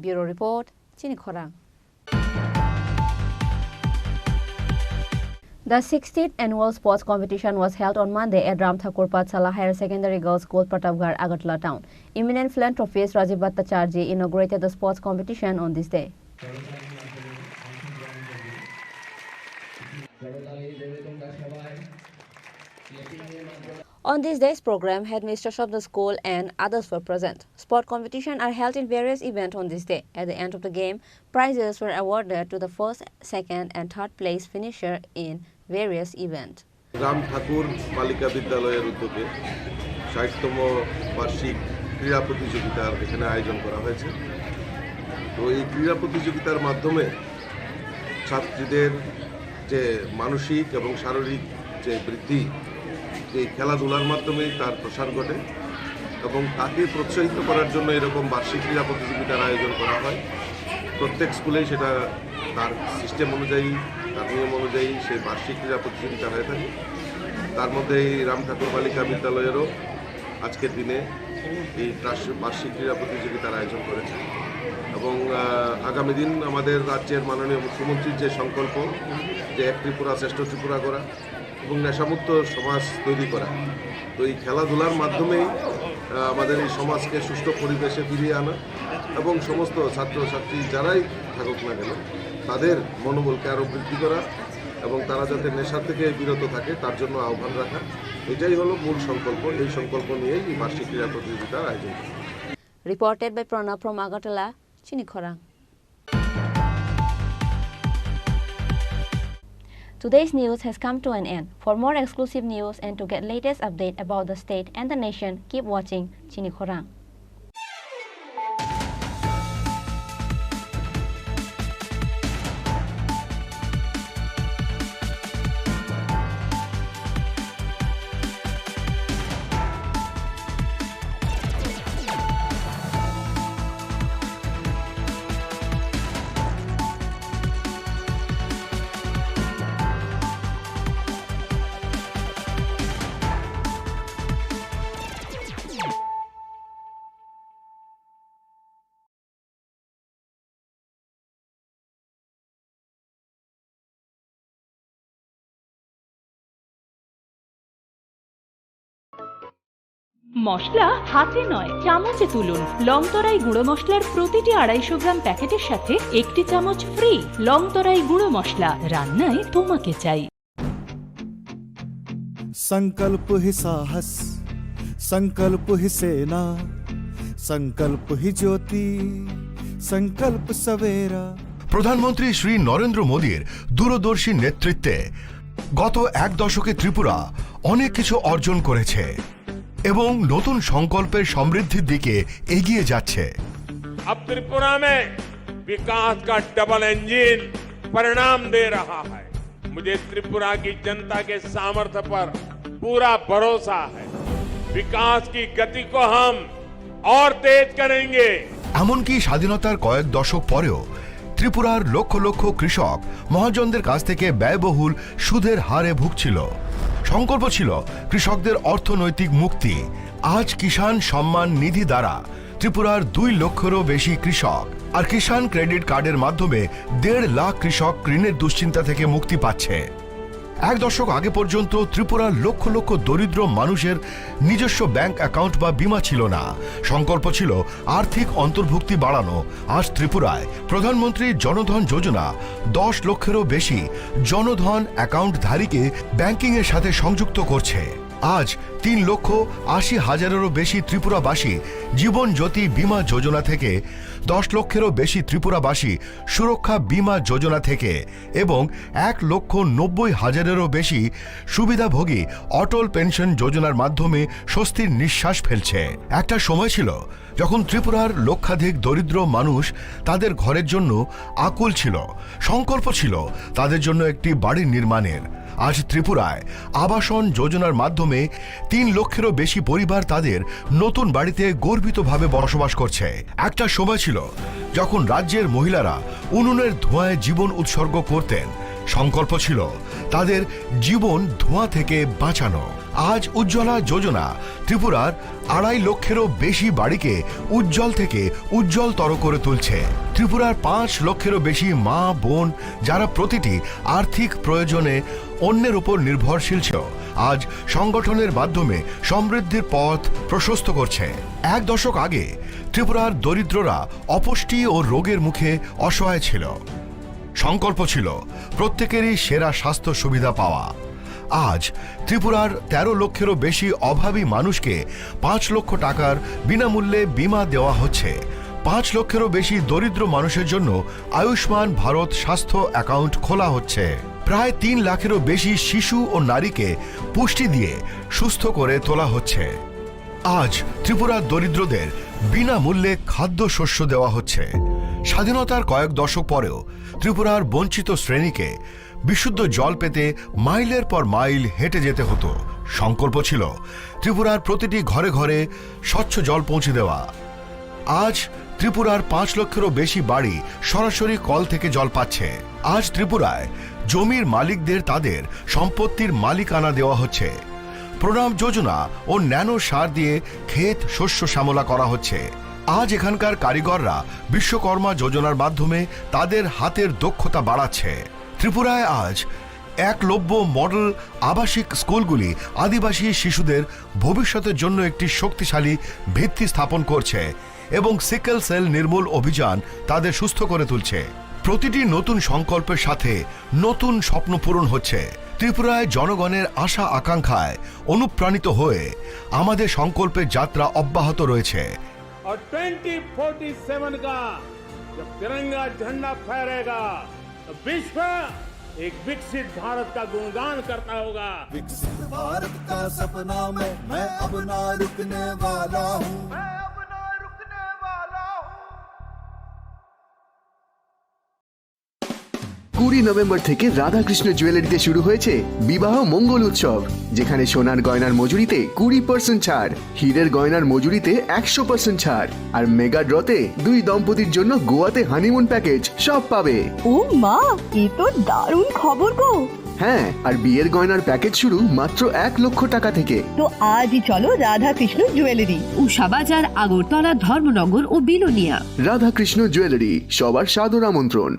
ব্যুরো রিপোর্ট, চিনি খরাং। The 16th annual sports competition was held on Monday at Ram Thakur Pathsala Higher Secondary Girls School, Pratapgarh, Agartala town. Eminent philanthropist Rajiv Bhattacharjee inaugurated the sports competition on this day. On this day's program, headmistress of the school and others were present. Sport competitions are held in various events on this day. At the end of the game, prizes were awarded to the first, second and third place finisher in various events. Ram ঠাকুর বালিকা বিদ্যালয়ের উদ্যোগে ৬০তম বার্ষিক ক্রীড়া প্রতিযোগিতার এখানে আয়োজন করা হয়েছে। তো এই ক্রীড়া প্রতিযোগিতার মাধ্যমে ছাত্রীদের যে মানসিক এবং শারীরিক যে বৃদ্ধি, এই খেলাধুলার মাধ্যমেই তার প্রসার ঘটে এবং তাকে প্রোৎসাহিত করার জন্য এরকম বার্ষিক ক্রীড়া প্রতিযোগিতার আয়োজন করা হয়। প্রত্যেক স্কুলেই সেটা তার সিস্টেম অনুযায়ী, তার নিয়ম অনুযায়ী সেই বার্ষিক ক্রীড়া প্রতিযোগিতা হয়ে থাকে। তার মধ্যে এই রাম ঠাকুর বালিকা বিদ্যালয়েরও আজকের দিনে এই বার্ষিক ক্রীড়া প্রতিযোগিতার আয়োজন করেছে এবং আগামী দিন আমাদের রাজ্যের মাননীয় মুখ্যমন্ত্রীর যে সংকল্প যে এক ত্রিপুরা শ্রেষ্ঠ ত্রিপুরা করা এবং নেশামুক্ত সমাজ তৈরি করা, তো এই খেলাধুলার মাধ্যমেই আমাদের এই সমাজকে সুষ্ঠু পরিবেশে ফিরিয়ে আনা এবং সমস্ত ছাত্রছাত্রী যারাই থাকুক না কেন তাদের মনোবলকে আরও বৃদ্ধি করা এবং তারা যাতে নেশা থেকে বিরত থাকে তার জন্য আহ্বান রাখা, এটাই হলো মূল সংকল্প। এই সংকল্প নিয়েই এই বার্ষিক ক্রীড়া প্রতিযোগিতার আয়োজন করা। Reported by Pranab from Agartala, Chini Khorang. Today's news has come to an end. For more exclusive news and to get latest update about the state and the nation, keep watching Chini Khorang. মশলা হাতে নয় চামচে তুলুন। লংতরাই গুঁড়ো মশলার প্রতিটি 250 গ্রাম প্যাকেটের সাথে 1টি চামচ ফ্রি। লংতরাই গুঁড়ো মশলা, রান্নায় তোমাকে চাই। संकल्प ही साहस, संकल्प ही सेना, संकल्प ही ज्योति, संकल्प सवेरा। প্রধানমন্ত্রী শ্রী নরেন্দ্র মোদীর দূরদর্শী নেতৃত্বে গত 1 দশকে ত্রিপুরা অনেক কিছু অর্জন করেছে এবং নতুন সংকল্পের সমৃদ্ধির দিকে এগিয়ে যাচ্ছে। अब त्रिपुरा में विकास का डबल इंजन परिणाम दे रहा है। मुझे त्रिपुरा की जनता के सामर्थ्य पर पूरा भरोसा है। विकास की गति को हम और तेज करेंगे। এমনকি স্বাধীনতার কয়েক দশক পরেও ত্রিপুরার লক্ষ লক্ষ কৃষক মহাজনদের কাছ থেকে ব্যয়বহুল সুদের হারে ভুগছিল। সংকল্প ছিল কৃষকদের অর্থনৈতিক মুক্তি। আজ কিষাণ সম্মান নিধি দ্বারা ত্রিপুরার 2 লক্ষেরও বেশি কৃষক আর কিষাণ ক্রেডিট কার্ডের মাধ্যমে 1.5 লাখ কৃষক ঋণের দুশ্চিন্তা থেকে মুক্তি পাচ্ছে। 1 দশক আগে পর্যন্ত ত্রিপুরার লক্ষ লক্ষ দরিদ্র মানুষের নিজস্ব ব্যাংক অ্যাকাউন্ট বা বীমা ছিল না। সংকল্প ছিল আর্থিক অন্তর্ভুক্তি বাড়ানো। আজ ত্রিপুরায় প্রধানমন্ত্রী জনধন যোজনা 10 লক্ষেরও বেশি জনধন অ্যাকাউন্টধারীকে ব্যাংকিংয়ের সাথে সংযুক্ত করছে। আজ 3,80,000-এরও বেশি ত্রিপুরাবাসী জীবন জ্যোতি বীমা যোজনা থেকে, 10 লক্ষেরও বেশি ত্রিপুরাবাসী সুরক্ষা বীমা যোজনা থেকে এবং 1,90,000-এরও বেশি সুবিধাভোগী অটল পেনশন যোজনার মাধ্যমে স্বস্তির নিঃশ্বাস ফেলছে। একটা সময় ছিল যখন ত্রিপুরার লক্ষাধিক দরিদ্র মানুষ তাদের ঘরের জন্য আকুল ছিল। সংকল্প ছিল তাদের জন্য একটি বাড়ি নির্মাণের। আজ ত্রিপুরায় আবাসন যোজনার মাধ্যমে 3 লক্ষেরও বেশি পরিবার তাদের নতুন বাড়িতে গর্বিতভাবে বসবাস করছে। একটা সময় ছিল যখন রাজ্যের মহিলারা উনুনের ধোঁয়ায় জীবন উৎসর্গ করতেন। সংকল্প ছিল তাদের জীবন ধোঁয়া থেকে বাঁচানো। আজ উজ্জ্বলা যোজনা ত্রিপুরার 2.5 লক্ষেরও বেশি বাড়িকে উজ্জ্বল থেকে উজ্জ্বলতর করে তুলছে। ত্রিপুরার 5 লক্ষেরও বেশি মা বোন যারা প্রতিটি আর্থিক প্রয়োজনে অন্যের উপর নির্ভরশীল ছিল, আজ সংগঠনের মাধ্যমে সমৃদ্ধির পথ প্রশস্ত করছে। 1 দশক আগে ত্রিপুরার দরিদ্ররা অপুষ্টি ও রোগের মুখে অসহায় ছিল। সংকল্প ছিল প্রত্যেকেরই সেরা স্বাস্থ্য সুবিধা পাওয়া। আজ ত্রিপুরার 13 লক্ষেরও বেশি অভাবী মানুষকে 5 লক্ষ টাকার বিনামূল্যে বীমা দেওয়া হচ্ছে। 5 লক্ষেরও বেশি দরিদ্র মানুষের জন্য আয়ুষ্মান ভারত স্বাস্থ্য অ্যাকাউন্ট খোলা হচ্ছে। প্রায় 3 লাখেরও বেশি শিশু ও নারীকে পুষ্টি দিয়ে সুস্থ করে তোলা হচ্ছে। আজ ত্রিপুরার দরিদ্রদের বিনামূল্যে খাদ্যশস্য দেওয়া হচ্ছে। স্বাধীনতার কয়েক দশক পরেও ত্রিপুরার বঞ্চিত শ্রেণীকে বিশুদ্ধ জল পেতে মাইলের পর মাইল হেঁটে যেতে হতো। সংকল্প ছিল ত্রিপুরার প্রতিটি ঘরে ঘরে স্বচ্ছ জল পৌঁছে দেওয়া। আজ ত্রিপুরার 5 লক্ষেরও বেশি বাড়ি সরাসরি কল থেকে জল পাচ্ছে। আজ ত্রিপুরায় জমির মালিকদের তাদের সম্পত্তির মালিকানা দেওয়া হচ্ছে। প্রণাম যোজনা ও ন্যানো সার দিয়ে ক্ষেত শস্য শ্যামলা করা হচ্ছে। আজ এখানকার কারিগররা বিশ্বকর্মা যোজনার মাধ্যমে তাদের হাতের দক্ষতা বাড়াচ্ছে। ত্রিপুরায় আজ একলব্য মডেল আবাসিক স্কুলগুলি আদিবাসী শিশুদের ভবিষ্যতের জন্য একটি শক্তিশালী ভিত্তি স্থাপন করছে এবং সিকেল সেল নির্মূল অভিযান তাদের সুস্থ করে তুলছে। প্রতিটি নতুন সংকল্পের সাথে নতুন স্বপ্ন পূরণ হচ্ছে। ত্রিপুরায় জনগণের আশা আকাঙ্ক্ষায় অনুপ্রাণিত হয়ে আমাদের সংকল্পের যাত্রা অব্যাহত রয়েছে। और 2047 का जब तिरंगा झंडा फहरेगा तो विश्व एक विकसित भारत का गुणगान करता होगा। विकसित भारत का सपना मैं अब ना रुकने वाला हूँ। নভেম্বর থেকে রাধাকৃষ্ণ জুয়েলারিতে শুরু হয়েছে বিবাহ মঙ্গল উৎসব, যেখানে সোনার গয়নার মজুরিতে 20% ছাড়, হীরের গয়নার মজুরিতে 100% ছাড়, আর মেগা ড্রতে 2 দম্পতির জন্য গোয়াতে হানিমুন প্যাকেজ সব পাবে। ও মা, এ তো দারুণ খবর গো। হ্যাঁ, আর বিয়ের গয়নার প্যাকেজ শুরু মাত্র 1 লক্ষ টাকা থেকে। তো আজই চলো রাধাকৃষ্ণ জুয়েলারি, উষা বাজার, আগরতলা, ধর্মনগর ও বিলোনিয়া। রাধাকৃষ্ণ জুয়েলারি, সবার সাদর আমন্ত্রণ।